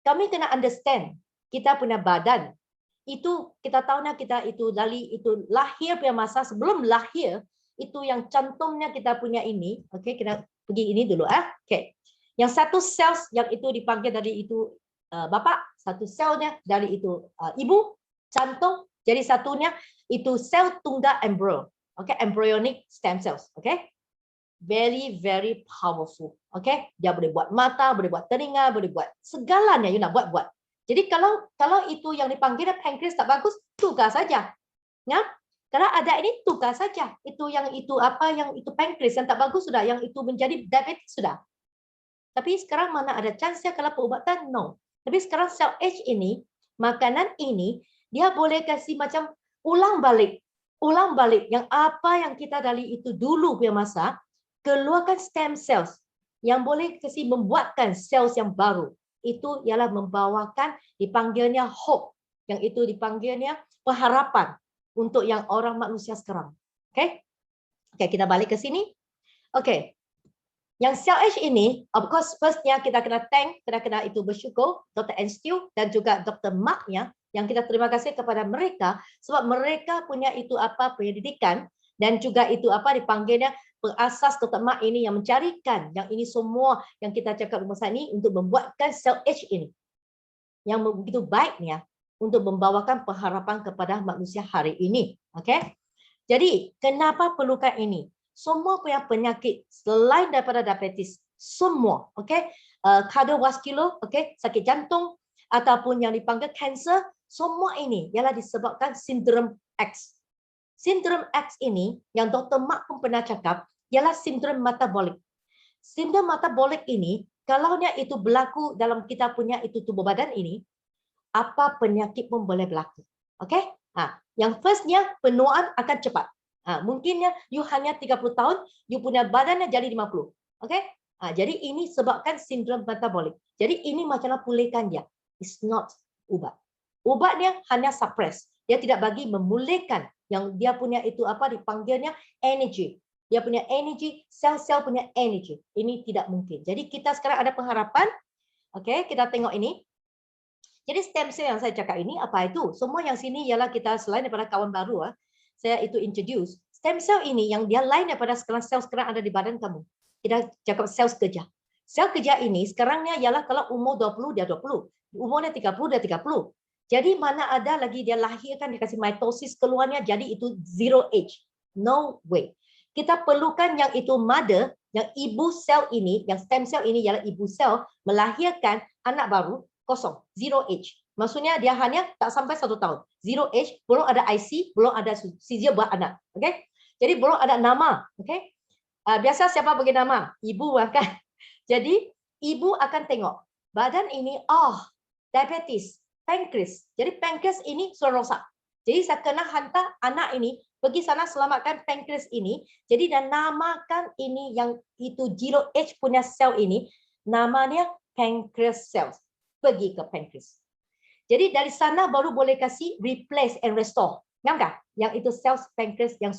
kami kena understand kita punya badan. Itu kita tahunya kita itu dari itu lahir punya masa sebelum lahir itu yang cantumnya kita punya ini. Okay, kita pergi ini dulu. Okay. Yang satu sel yang itu dipanggil dari itu bapak, satu selnya dari itu ibu, jantung. Jadi satunya itu sel tunggal embrio. Okay, embryonic stem cells. Okay, very very powerful. Okay, dia boleh buat mata, boleh buat telinga, boleh buat segalanya. You nak buat. Jadi kalau itu yang dipanggil pankreas tak bagus, tukar saja. Ya, kalau ada ini tukar saja. Itu yang itu apa yang itu pankreas yang tak bagus sudah, yang itu menjadi diabetes sudah. Tapi sekarang mana ada chance-nya kalau perubatan? No. Tapi sekarang cell age ini, makanan ini, dia boleh kasih macam ulang balik yang apa yang kita dari itu dulu punya masa, keluarkan stem cells yang boleh kasih membuatkan cells yang baru. Itu ialah membawakan dipanggilnya hope, yang itu dipanggilnya pengharapan untuk yang orang manusia sekarang. Okay? Okay, kita balik ke sini. Okay. Yang cell age ini, of course, firstnya kita kena thank, kita kena itu bersyukur, Dr. Enstiu dan juga Dr. Mark-nya, yang kita terima kasih kepada mereka, sebab mereka punya itu apa pendidikan, dan juga itu apa dipanggilnya, pengasas Dr. Mark ini yang mencarikan, yang ini semua yang kita cakap rumah ini, untuk membuatkan cell age ini, yang begitu baiknya, untuk membawakan pengharapan kepada manusia hari ini. Okay? Jadi, kenapa perlukan ini? Semua punya penyakit selain daripada diabetes, semua, okay, kardiovaskular, okay, sakit jantung ataupun yang dipanggil kanser, semua ini ialah disebabkan sindrom X. Sindrom X ini yang Dr. Mark pun pernah cakap ialah sindrom metabolik. Sindrom metabolik ini kalau itu berlaku dalam kita punya itu tubuh badan ini, apa penyakit pun boleh berlaku. Okay? Yang firstnya penuaan akan cepat. Mungkinnya you hanya 30 tahun, you punya badannya jadi 50. Okay? Jadi ini sebabkan sindrom metabolik. Jadi ini macamlah pulihkan dia. It's not ubat. Ubatnya hanya suppress. Dia tidak bagi memulihkan yang dia punya itu apa dipanggilnya energy. Dia punya energy, sel-sel punya energy. Ini tidak mungkin. Jadi kita sekarang ada pengharapan. Okay, kita tengok ini. Jadi stem cell yang saya cakap ini apa itu? Semua yang sini ialah kita selain daripada kawan baru. Saya itu introduce stem cell ini yang dia lain daripada sel sekarang ada di badan kamu. Kita cakap sel kerja. Sel kerja ini sekarangnya ialah kalau umur 20 dia 20, umurnya 30 dia 30. Jadi mana ada lagi dia lahirkan dikasih mitosis keluarnya jadi itu zero age. No way. Kita perlukan yang itu mother, yang ibu sel ini, yang stem cell ini ialah ibu sel melahirkan anak baru kosong, zero age. Maksudnya dia hanya tak sampai 1 tahun. Zero age, belum ada IC, belum ada seizure buat anak. Okay? Jadi belum ada nama. Okay? Biasa siapa bagi nama? Ibu kan? Jadi ibu akan tengok. Badan ini, diabetes, pankreas. Jadi pankreas ini sudah rosak. Jadi saya kena hantar anak ini, pergi sana selamatkan pankreas ini. Jadi dan namakan ini yang itu zero age punya sel ini, namanya pancreas cells. Pergi ke pankreas. Jadi dari sana baru boleh kasih replace and restore. Nampak? Yang itu sel pankreas yang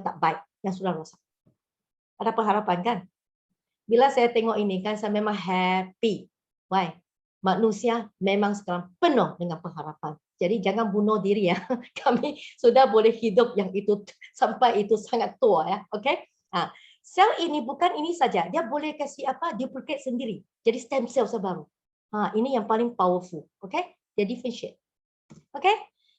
tak baik, yang sudah rosak. Ada pengharapan kan? Bila saya tengok ini kan saya memang happy. Why? Manusia memang sekarang penuh dengan pengharapan. Jadi jangan bunuh diri ya. Kami sudah boleh hidup yang itu sampai itu sangat tua ya. Okey? Sel ini bukan ini saja, dia boleh kasih apa? Duplicate sendiri. Jadi stem cell baru. Ini yang paling powerful. Okey? Dia differentiate. Okey?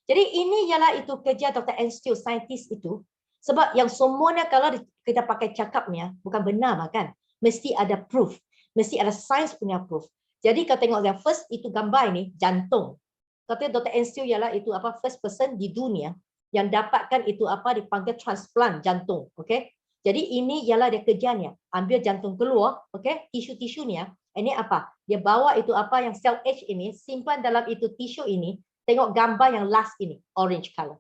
Jadi ini ialah itu kerja Dr. Enstiu, saintis itu. Sebab yang semuanya kalau kita pakai cakapnya bukan benar kan. Mesti ada proof. Mesti ada sains punya proof. Jadi kalau tengok yang first itu gambar ini jantung. Katanya Dr. Enstil ialah itu apa first person di dunia yang dapatkan itu apa dipanggil transplant jantung. Okey. Jadi ini ialah dia kerjanya. Ambil jantung keluar, okey, tisu-tisunya. Ini apa? Dia bawa itu apa yang sel H ini simpan dalam itu tisu ini. Tengok gambar yang last ini, orange color.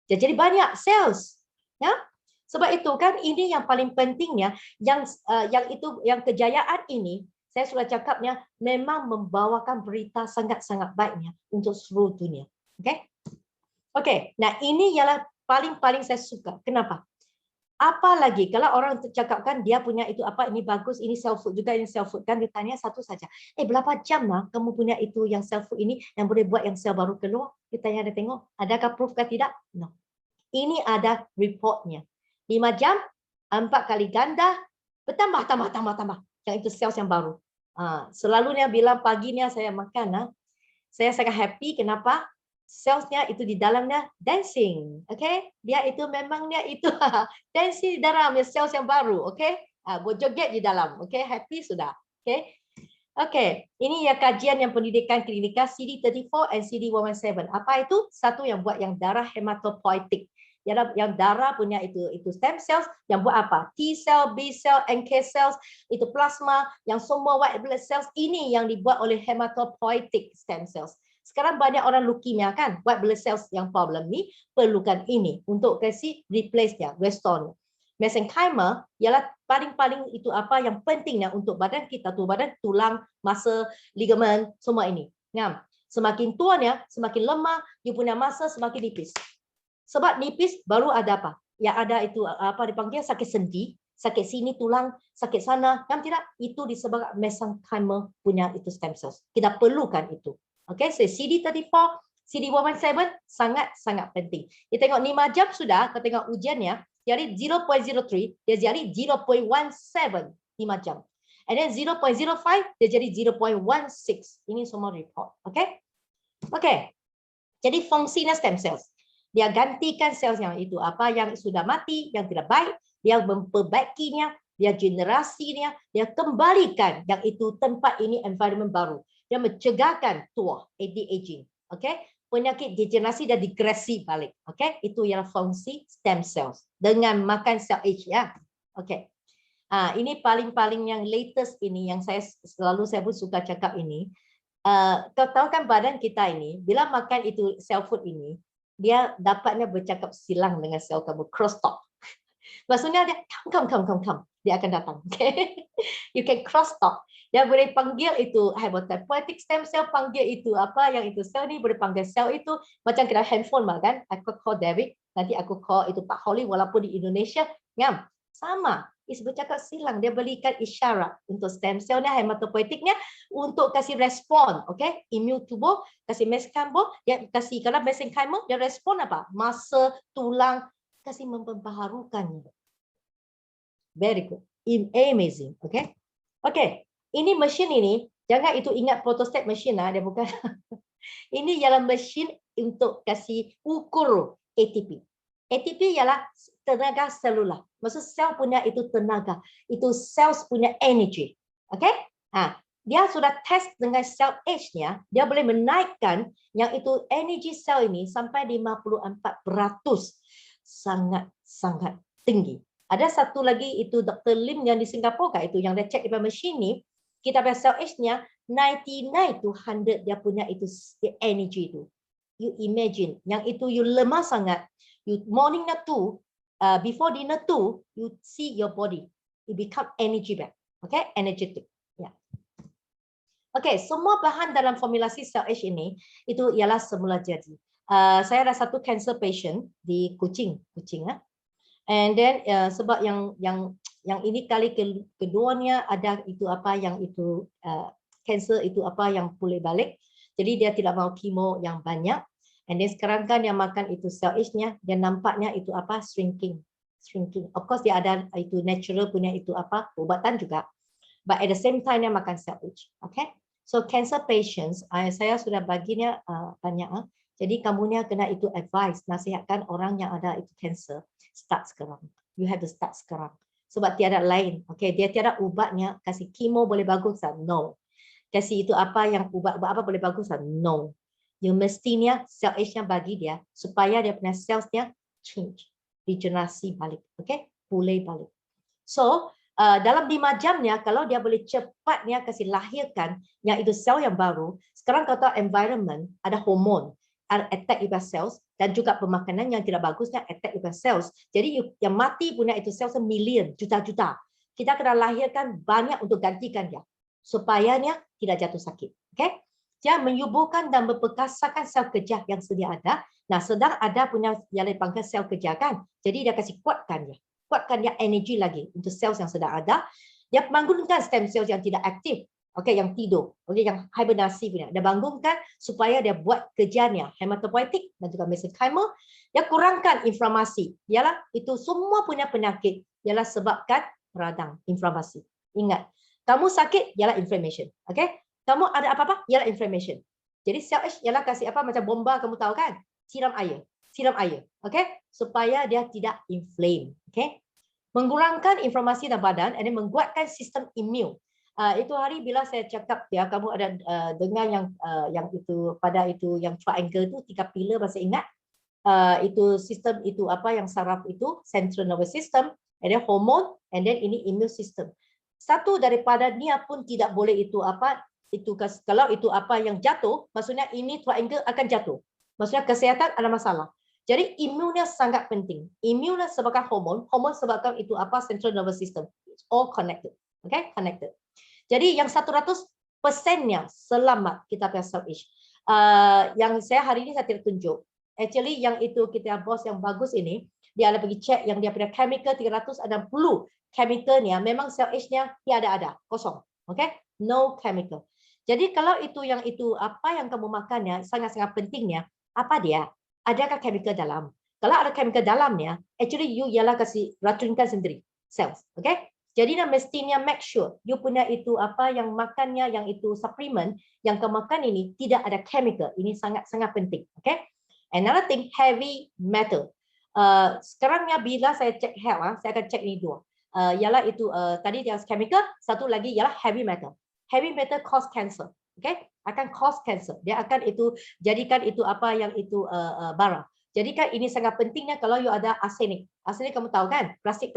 Jadi banyak cells. Ya. Sebab itu kan ini yang paling pentingnya yang kejayaan ini saya sudah cakapnya memang membawakan berita sangat-sangat baiknya untuk seluruh dunia. Okey? Okey, nah ini ialah paling-paling saya suka. Kenapa? Apalagi kalau orang cakapkan dia punya itu apa ini bagus, ini self food juga, ini self food kan dia tanya satu saja. Berapa jam lah kamu punya itu yang self food ini yang boleh buat yang sel baru keluar? Kita tanya dia tengok, adakah proof ke tidak? No. Ini ada reportnya. 5 jam, 4 kali ganda, bertambah, tambah. Yang itu sel yang baru. Selalunya bilang paginya saya makan, saya sangat happy. Kenapa? Selsnya itu di dalamnya dancing. Okay? Dia itu memangnya itu dancing di dalam sel yang baru. Okay? Berjoget di dalam. Okay? Happy sudah. Okay? Okay. Ini ya kajian yang pendidikan klinika CD34 and CD117. Apa itu? Satu yang buat yang darah hematopoietik. Yang darah punya itu stem cells yang buat apa? T cell, B cell, NK cells, itu plasma, yang semua white blood cells ini yang dibuat oleh hematopoietic stem cells. Sekarang banyak orang leukemia kan, white blood cells yang problem ni perlukan ini untuk kasih replace dia, restore. Mesenchyma ialah paling-paling itu apa yang pentingnya untuk badan kita tu, badan tulang, masa, ligamen, semua ini. Ngam. Semakin tuanya, semakin lemah, dia punya masa semakin nipis. Sebab nipis baru ada apa? Yang ada itu apa dipanggil sakit sendi, sakit sini tulang, sakit sana. Yang tidak itu disebabkan mesenchyma punya itu stem cells. Kita perlukan itu. Okey, so CD34, CD117 sangat-sangat penting. Kita tengok 5 jam sudah, kita tengok ujiannya, jadi 0.03, dia jadi 0.17 5 jam. And then 0.05 dia jadi 0.16. Ini semua report. Okey? Okey. Jadi fungsinya stem cells. Dia gantikan sel yang itu apa yang sudah mati, yang tidak baik, dia memperbaikinya, dia generasinya, dia kembalikan yang itu tempat ini environment baru. Dia mencegahkan tua, anti-aging. Okey? Penyakit degenerasi dan digresi balik. Okey? Itu ialah fungsi stem cells dengan makan sel H ya. Okey. Ini paling-paling yang latest ini yang saya pun suka cakap ini. Kau tahu kan badan kita ini bila makan itu cell food ini dia dapatnya bercakap silang dengan sel kamu, cross talk. Maksudnya dia come. Dia akan datang. Okay? You can cross talk. Dia boleh panggil itu hematopoietic stem cell, panggil itu apa yang itu sel ni, boleh panggil sel itu macam kita handphone kan. Aku call David, nanti aku call itu Pak Holly walaupun di Indonesia, ngam. Sama. Is bercakap silang, dia berikan isyarat untuk stem cell-nya, hematopoietiknya untuk kasih respon, okey? Imun tubuh kasih mesenchyma, dia kasih kalau mesenchyma dia respon apa? Masa, tulang kasih memperbaharukannya. Very good. Amazing, okey? Okey, ini mesin ini jangan itu ingat photostat mesin dia bukan. Ini ialah mesin untuk kasih ukur ATP. ATP ialah tenaga selular. Maksud sel punya itu tenaga. Itu sel punya energy. Okey? Dia sudah test dengan sel H-nya, dia boleh menaikkan yang itu energy sel ini sampai 54%. Sangat-sangat tinggi. Ada satu lagi itu Dr. Lim yang di Singapura itu yang dia check di mesin ni, kita punya sel H-nya 99 to 100 dia punya itu energy itu. You imagine, yang itu you lemah sangat. You morning tu, before dinner tu, you see your body, it become energy back, okay, energetic. Yeah. Okay, semua bahan dalam formulasi sel H ini itu ialah semula jadi. Saya ada satu cancer patient di Kuching, and then sebab yang ini kali keduanya ada itu apa yang itu cancer itu apa yang pulih balik, jadi dia tidak mau kemo yang banyak. And then sekarang kan yang makan itu sel H-nya, dia nampaknya itu apa shrinking. Of course dia ada itu natural punya itu apa ubatan juga. But at the same time dia makan sel H. Okay? So cancer patients, saya sudah baginya banyak. Jadi kamunya kena itu advice, nasihatkan orang yang ada itu cancer. start sekarang. You have to start sekarang. Sebab tiada lain. Okay, dia tiada ubatnya. Kasih kemo boleh bagus tak? No. Kasih itu apa yang ubat apa boleh bagus tak? No. You mestinya cell age-nya bagi dia supaya dia punya cells-nya change, regenerasi balik. Okay, pulih balik. So, dalam 5 jamnya kalau dia boleh cepatnya kasih lahirkan yang itu sel yang baru. Sekarang kau tahu environment ada hormon attack your cells dan juga pemakanan yang tidak bagusnya attack your cells. Jadi yang mati punya itu sel semilion, juta-juta. Kita kena lahirkan banyak untuk gantikan dia supaya dia tidak jatuh sakit. Okay? Dia menyuburkan dan memperkasakan sel kerja yang sedia ada. Nah, sedang ada punya yang dipanggil sel kerja kan. Jadi dia kasih kuatkan dia. Kuatkan dia energi lagi untuk sel yang sedang ada. Dia bangunkan stem cell yang tidak aktif. Okey, yang tidur. Okey, yang hibernasi punya. Dia bangunkan supaya dia buat kerjanya hematopoietik dan juga mesenchymal. Dia kurangkan inflamasi. Ialah itu semua punya penyakit ialah sebabkan radang, inflamasi. Ingat, kamu sakit ialah inflammation. Okey? Kamu ada apa-apa ialah inflammation. Jadi cell H ialah kasih apa macam bomba kamu tahu kan? Siram air. Siram air. Okey? Supaya dia tidak inflame. Okey? Mengurangkan inflamasi dalam badan dan menguatkan sistem imun. Itu hari bila saya cakap ya kamu ada dengar yang itu pada itu yang triangle itu 3 pilar masih ingat itu sistem itu apa yang saraf itu central nervous system, and then hormone, and then ini immune system. Satu daripada ni pun tidak boleh itu apa itu kalau itu apa yang jatuh maksudnya ini triangle akan jatuh. Maksudnya kesihatan ada masalah. Jadi imunnya sangat penting. Imunnya sebabkan hormon, hormon sebabkan itu apa central nervous system. It's all connected. Okay, connected. Jadi yang 100%-nya selamat kita punya cell age. Yang saya hari ini saya tidak tunjuk. Actually yang itu kita bos yang bagus ini, dia ada pergi cek yang dia punya chemical 360 chemicalnya memang cell age-nya tiada ada, kosong. Okay? No chemical. Jadi kalau itu yang itu apa yang kamu makannya sangat-sangat pentingnya, apa dia? Adakah chemical dalam? Kalau ada chemical dalamnya, actually you ialah kasih racunkan sendiri cells. Okay? Jadi mestinya make sure you punya itu apa yang makannya yang itu supplement yang kamu makan ini tidak ada chemical. Ini sangat-sangat penting. Okay? Another thing, heavy metal. Sekarangnya bila saya cek health, saya akan cek ini dua. Ialah itu tadi yang chemical, satu lagi ialah heavy metal. Heavy metal cause cancer. Okay? Akan cause cancer. Dia akan itu jadikan itu apa yang itu bara. Jadi kan ini sangat pentingnya kalau you ada arsenik. Arsenik kamu tahu kan? Plastik.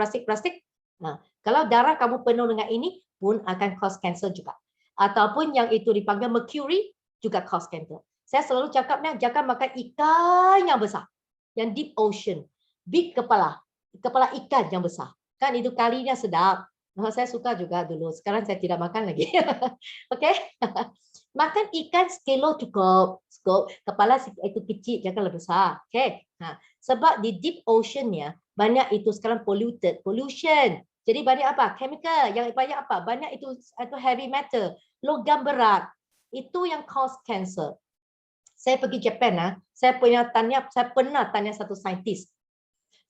Nah, kalau darah kamu penuh dengan ini pun akan cause cancer juga. Ataupun yang itu dipanggil mercury juga cause cancer. Saya selalu cakapnya jangan makan ikan yang besar. Yang deep ocean. Big kepala ikan yang besar. Kan itu kalinya sedap. Nah, saya suka juga dulu. Sekarang saya tidak makan lagi. Okey? Makan ikan sekilo cukup. Kepala itu kecil, jangan lebih besar. Okey. Nah, sebab di deep ocean-nya banyak itu sekarang pollution. Jadi banyak apa? Chemical. Yang banyak apa? Banyak itu heavy metal, logam berat. Itu yang cause cancer. Saya pergi Japan saya pernah tanya satu saintis.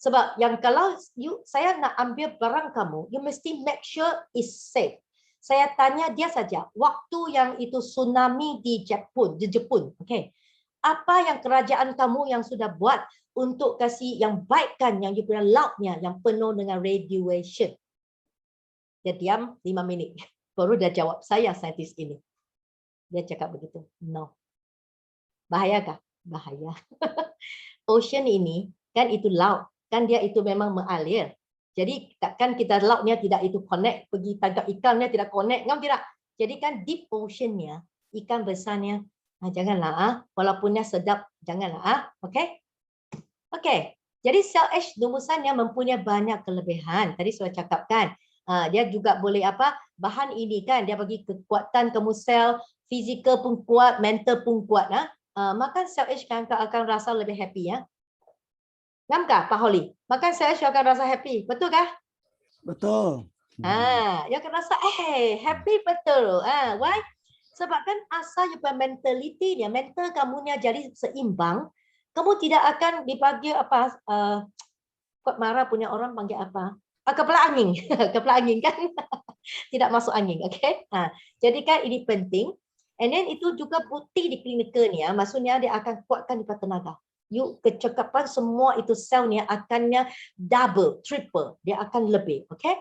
Sebab yang kalau saya nak ambil barang kamu, you mesti make sure is safe. Saya tanya dia saja, waktu yang itu tsunami di Jepun, okay. Apa yang kerajaan kamu yang sudah buat untuk kasih yang baikkan yang you punya lautnya yang penuh dengan radiation? Dia diam 5 minit, baru dia jawab saya saintis ini. Dia cakap begitu, no. Bahaya kah? Bahaya. Ocean ini kan itu laut. Kan dia itu memang mengalir. Jadi takkan kita lautnya tidak itu connect, pergi tangkap ikannya tidak connect, kan tidak. Jadi kan deep ocean-nya, ikan besarnya, janganlah walaupunnya sedap, janganlah okey. Okey. Jadi cell age rumusannya mempunyai banyak kelebihan. Tadi saya cakapkan. Dia juga boleh apa? Bahan ini kan dia bagi kekuatan kamu sel, fizikal pun kuat, mental pun kuat maka cell age akan rasa lebih happy ya. Namkah Pak Holly? Maka saya akan rasa happy. Betul kah? Betul. Dia akan rasa happy betul. Why? Sebab kan asal you mentality dia, mental kamunya jadi seimbang, kamu tidak akan dipanggil apa kuat marah punya orang panggil apa? Kepala angin. Kepala angin kan? Tidak masuk angin, okey? Jadi kan ini penting. And then itu juga bukti di klinikal ni maksudnya dia akan kuatkan di tenaga. kecekapan semua itu selnya akannya double, triple, dia akan lebih, okey?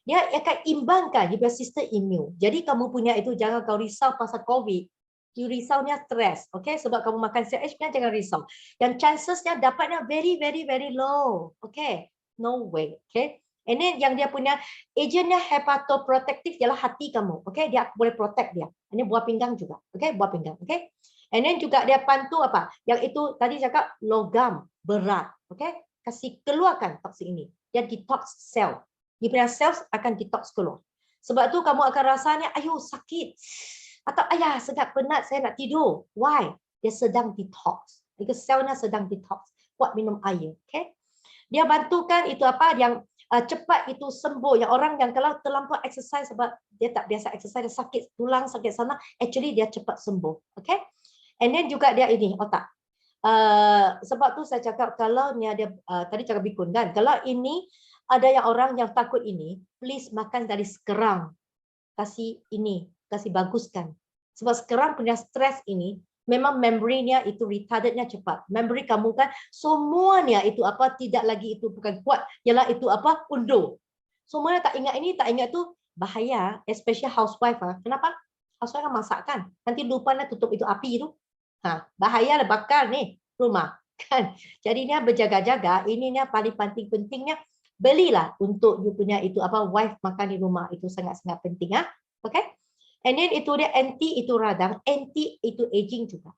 Dia akan imbangkan your sistem imun. Jadi kamu punya itu jangan kau risau pasal COVID. You risaunya stres, okey? Sebab kamu makan CH jangan risau. Yang chancesnya dapatnya very very very low, okey? No way, okey? And then yang dia punya agentnya hepatoprotective ialah hati kamu, okey? Dia boleh protect dia. Ini buah pinggang juga, okey? Buah pinggang, okey? And then juga dia bantu apa? Yang itu tadi cakap logam berat, okey? Kasih keluarkan toksin ini. Dia detox sel. Dia punya cells akan detox keluar. Sebab tu kamu akan rasanya, ayo sakit. Atau ayah sedap penat saya nak tidur. Why? Dia sedang detox. Because selnya sedang detox. Buat minum air, okey? Dia bantukan itu apa yang cepat itu sembuh. Yang orang yang kalau terlampau exercise sebab dia tak biasa exercise, dia sakit tulang, sakit sana, actually dia cepat sembuh, okey? And then juga dia ini otak. Sebab tu saya cakap kalau ni ada tadi cakap bikun kan, kalau ini ada yang orang yang takut ini, please makan dari sekarang. Kasih ini, kasih baguskan. Sebab sekarang punya stres ini memang memory-nya itu retardednya cepat. Memory kamu kan semuanya itu apa tidak lagi itu bukan kuat, ialah itu apa undur. Semuanya tak ingat ini, tak ingat tu bahaya, especially housewife. Kenapa? Housewife kan masak kan. Nanti lupa nak tutup itu api tu. Bahaya lah bakar ni rumah kan. Jadi ni berjaga-jaga, ininya paling pentingnya belilah untuk you punya itu apa wife makan di rumah itu sangat-sangat penting okey. And then itu dia anti itu radang, anti itu aging juga.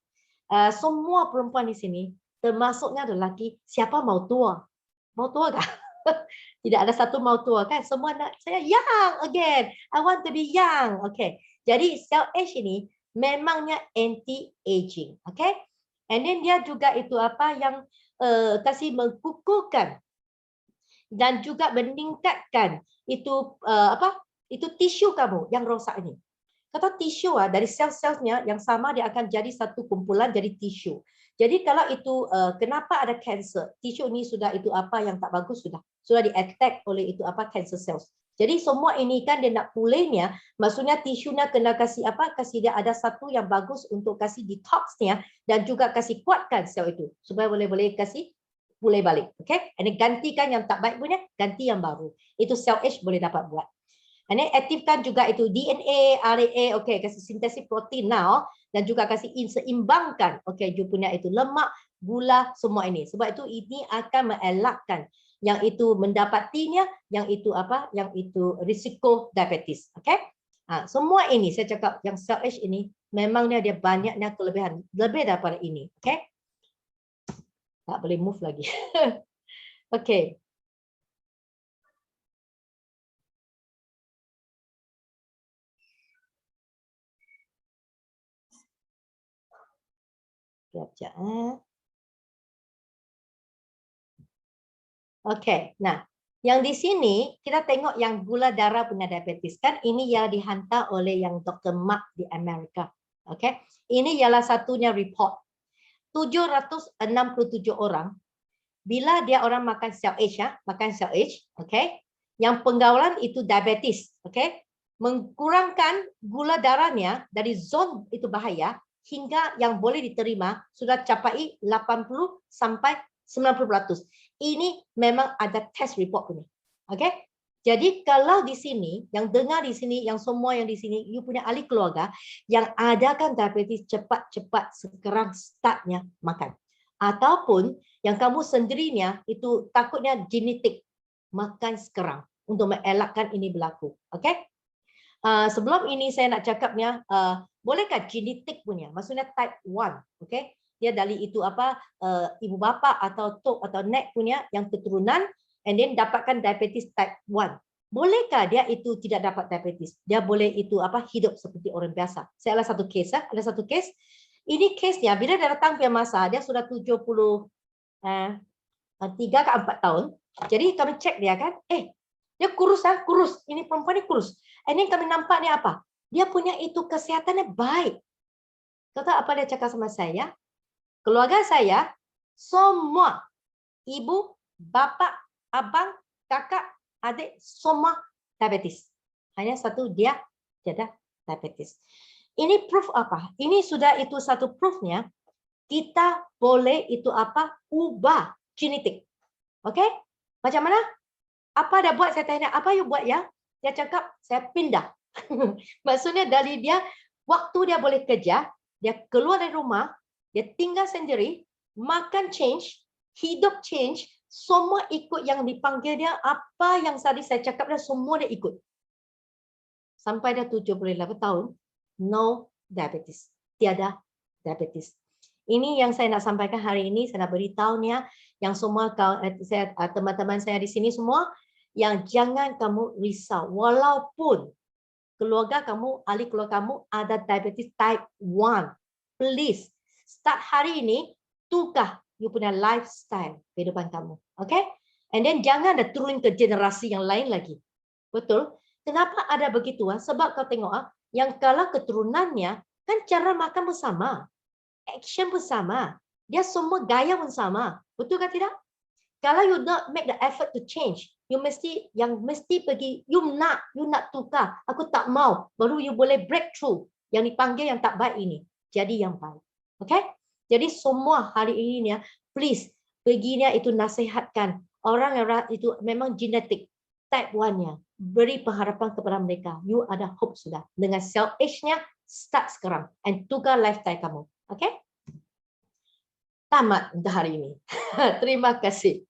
Semua perempuan di sini termasuknya lelaki, siapa mau tua? Mau tua tak? Tidak ada satu mau tua kan? Semua nak saya young again. I want to be young. Okey. Jadi cell age ini memangnya anti aging, okey? And then dia juga itu apa yang kasih mengukuhkan dan juga meningkatkan itu apa? Itu tisu kamu yang rosak ini. Kata tisu dari sel-selnya yang sama dia akan jadi satu kumpulan jadi tisu. Jadi kalau itu kenapa ada kanser? Tisu ini sudah itu apa yang tak bagus sudah di-attack oleh itu apa cancer cells. Jadi semua ini kan dia nak pulihnya, maksudnya tisunya kena kasih apa? Kasih dia ada satu yang bagus untuk kasih detoxnya dan juga kasih kuatkan sel itu supaya boleh kasih pulih balik. Okey? Ini gantikan yang tak baik punya, ganti yang baru. Itu cell age boleh dapat buat. Ini aktifkan juga itu DNA, RNA, okey, kasih sintesis protein now dan juga kasih seimbangkan okey you punya itu lemak, gula semua ini. Sebab itu ini akan mengelakkan yang itu mendapatinya yang itu apa? Yang itu risiko diabetes. Okey? Semua ini saya cakap yang cell age ini memangnya dia banyaknya kelebihan lebih daripada ini. Okey? Tak boleh move lagi. Okey. Sekejap. Okey, nah yang di sini kita tengok yang gula darah punya diabetes kan ini yang dihantar oleh yang Dr. Mark di Amerika. Okey, ini ialah satunya report. 767 orang bila dia orang makan cell age makan cell age, okey. Yang penggaulan itu diabetes, okey. Mengkurangkan gula darahnya dari zon itu bahaya hingga yang boleh diterima sudah capai 80 sampai 90%. Ini memang ada test report punya. Okey? Jadi kalau di sini yang dengar di sini yang semua yang di sini you punya ahli keluarga yang adakan diabetes cepat-cepat sekarang startnya makan. Ataupun yang kamu sendirinya itu takutnya genetik makan sekarang untuk mengelakkan ini berlaku. Okey? Sebelum ini saya nak cakapnya bolehkah genetik punya maksudnya type 1, okey? Dia dari itu apa ibu bapa atau tok atau nek punya yang keturunan and then dapatkan diabetes type 1. Bolehkah dia itu tidak dapat diabetes? Dia boleh itu apa hidup seperti orang biasa. Saya ada satu case ada satu case. Ini case-nya bila dia datang ke masa dia sudah 73 ke 4 tahun. Jadi kami cek dia kan, dia kurus kurus. Ini perempuan ni kurus. Ini kami nampak ni apa? Dia punya itu kesehatannya baik. Tahu apa dia cakap sama saya? Keluarga saya semua ibu, bapa, abang, kakak, adik semua diabetes. Hanya satu dia tidak diabetes. Ini proof apa? Ini sudah itu satu proofnya kita boleh itu apa? Ubah genetik. Okey? Macam mana? Apa dah buat? Saya tanya, apa you buat ya? Dia cakap, saya pindah. Maksudnya dari dia, waktu dia boleh kerja, dia keluar dari rumah, dia tinggal sendiri, makan change, hidup change, semua ikut yang dipanggil dia, apa yang tadi saya cakap dia, semua dia ikut. Sampai dia 78 tahun, no diabetes. Tiada diabetes. Ini yang saya nak sampaikan hari ini, saya nak beritahu ni ya, yang semua teman-teman saya di sini semua, yang jangan kamu risau. Walaupun keluarga kamu, ahli keluarga kamu ada diabetes type 1. Please, start hari ini, tukar you punya lifestyle kehidupan kamu. Okay? And then jangan dah turun ke generasi yang lain lagi. Betul? Kenapa ada begitu? Sebab kau tengok, yang kalau keturunannya, kan cara makan bersama. Action pun sama. Dia semua gaya pun sama. Betul ke tidak? Kalau you not make the effort to change, you mesti pergi, you nak tukar. Aku tak mau. Baru you boleh breakthrough yang dipanggil yang tak baik ini. Jadi yang baik. Okay? Jadi semua hari ini ya, please perginya itu nasihatkan orang yang itu memang genetik type 1-nya. Beri pengharapan kepada mereka. You ada hope sudah. Dengan self age-nya start sekarang and tukar lifestyle kamu. Okay? Tamat untuk hari ini. Terima kasih.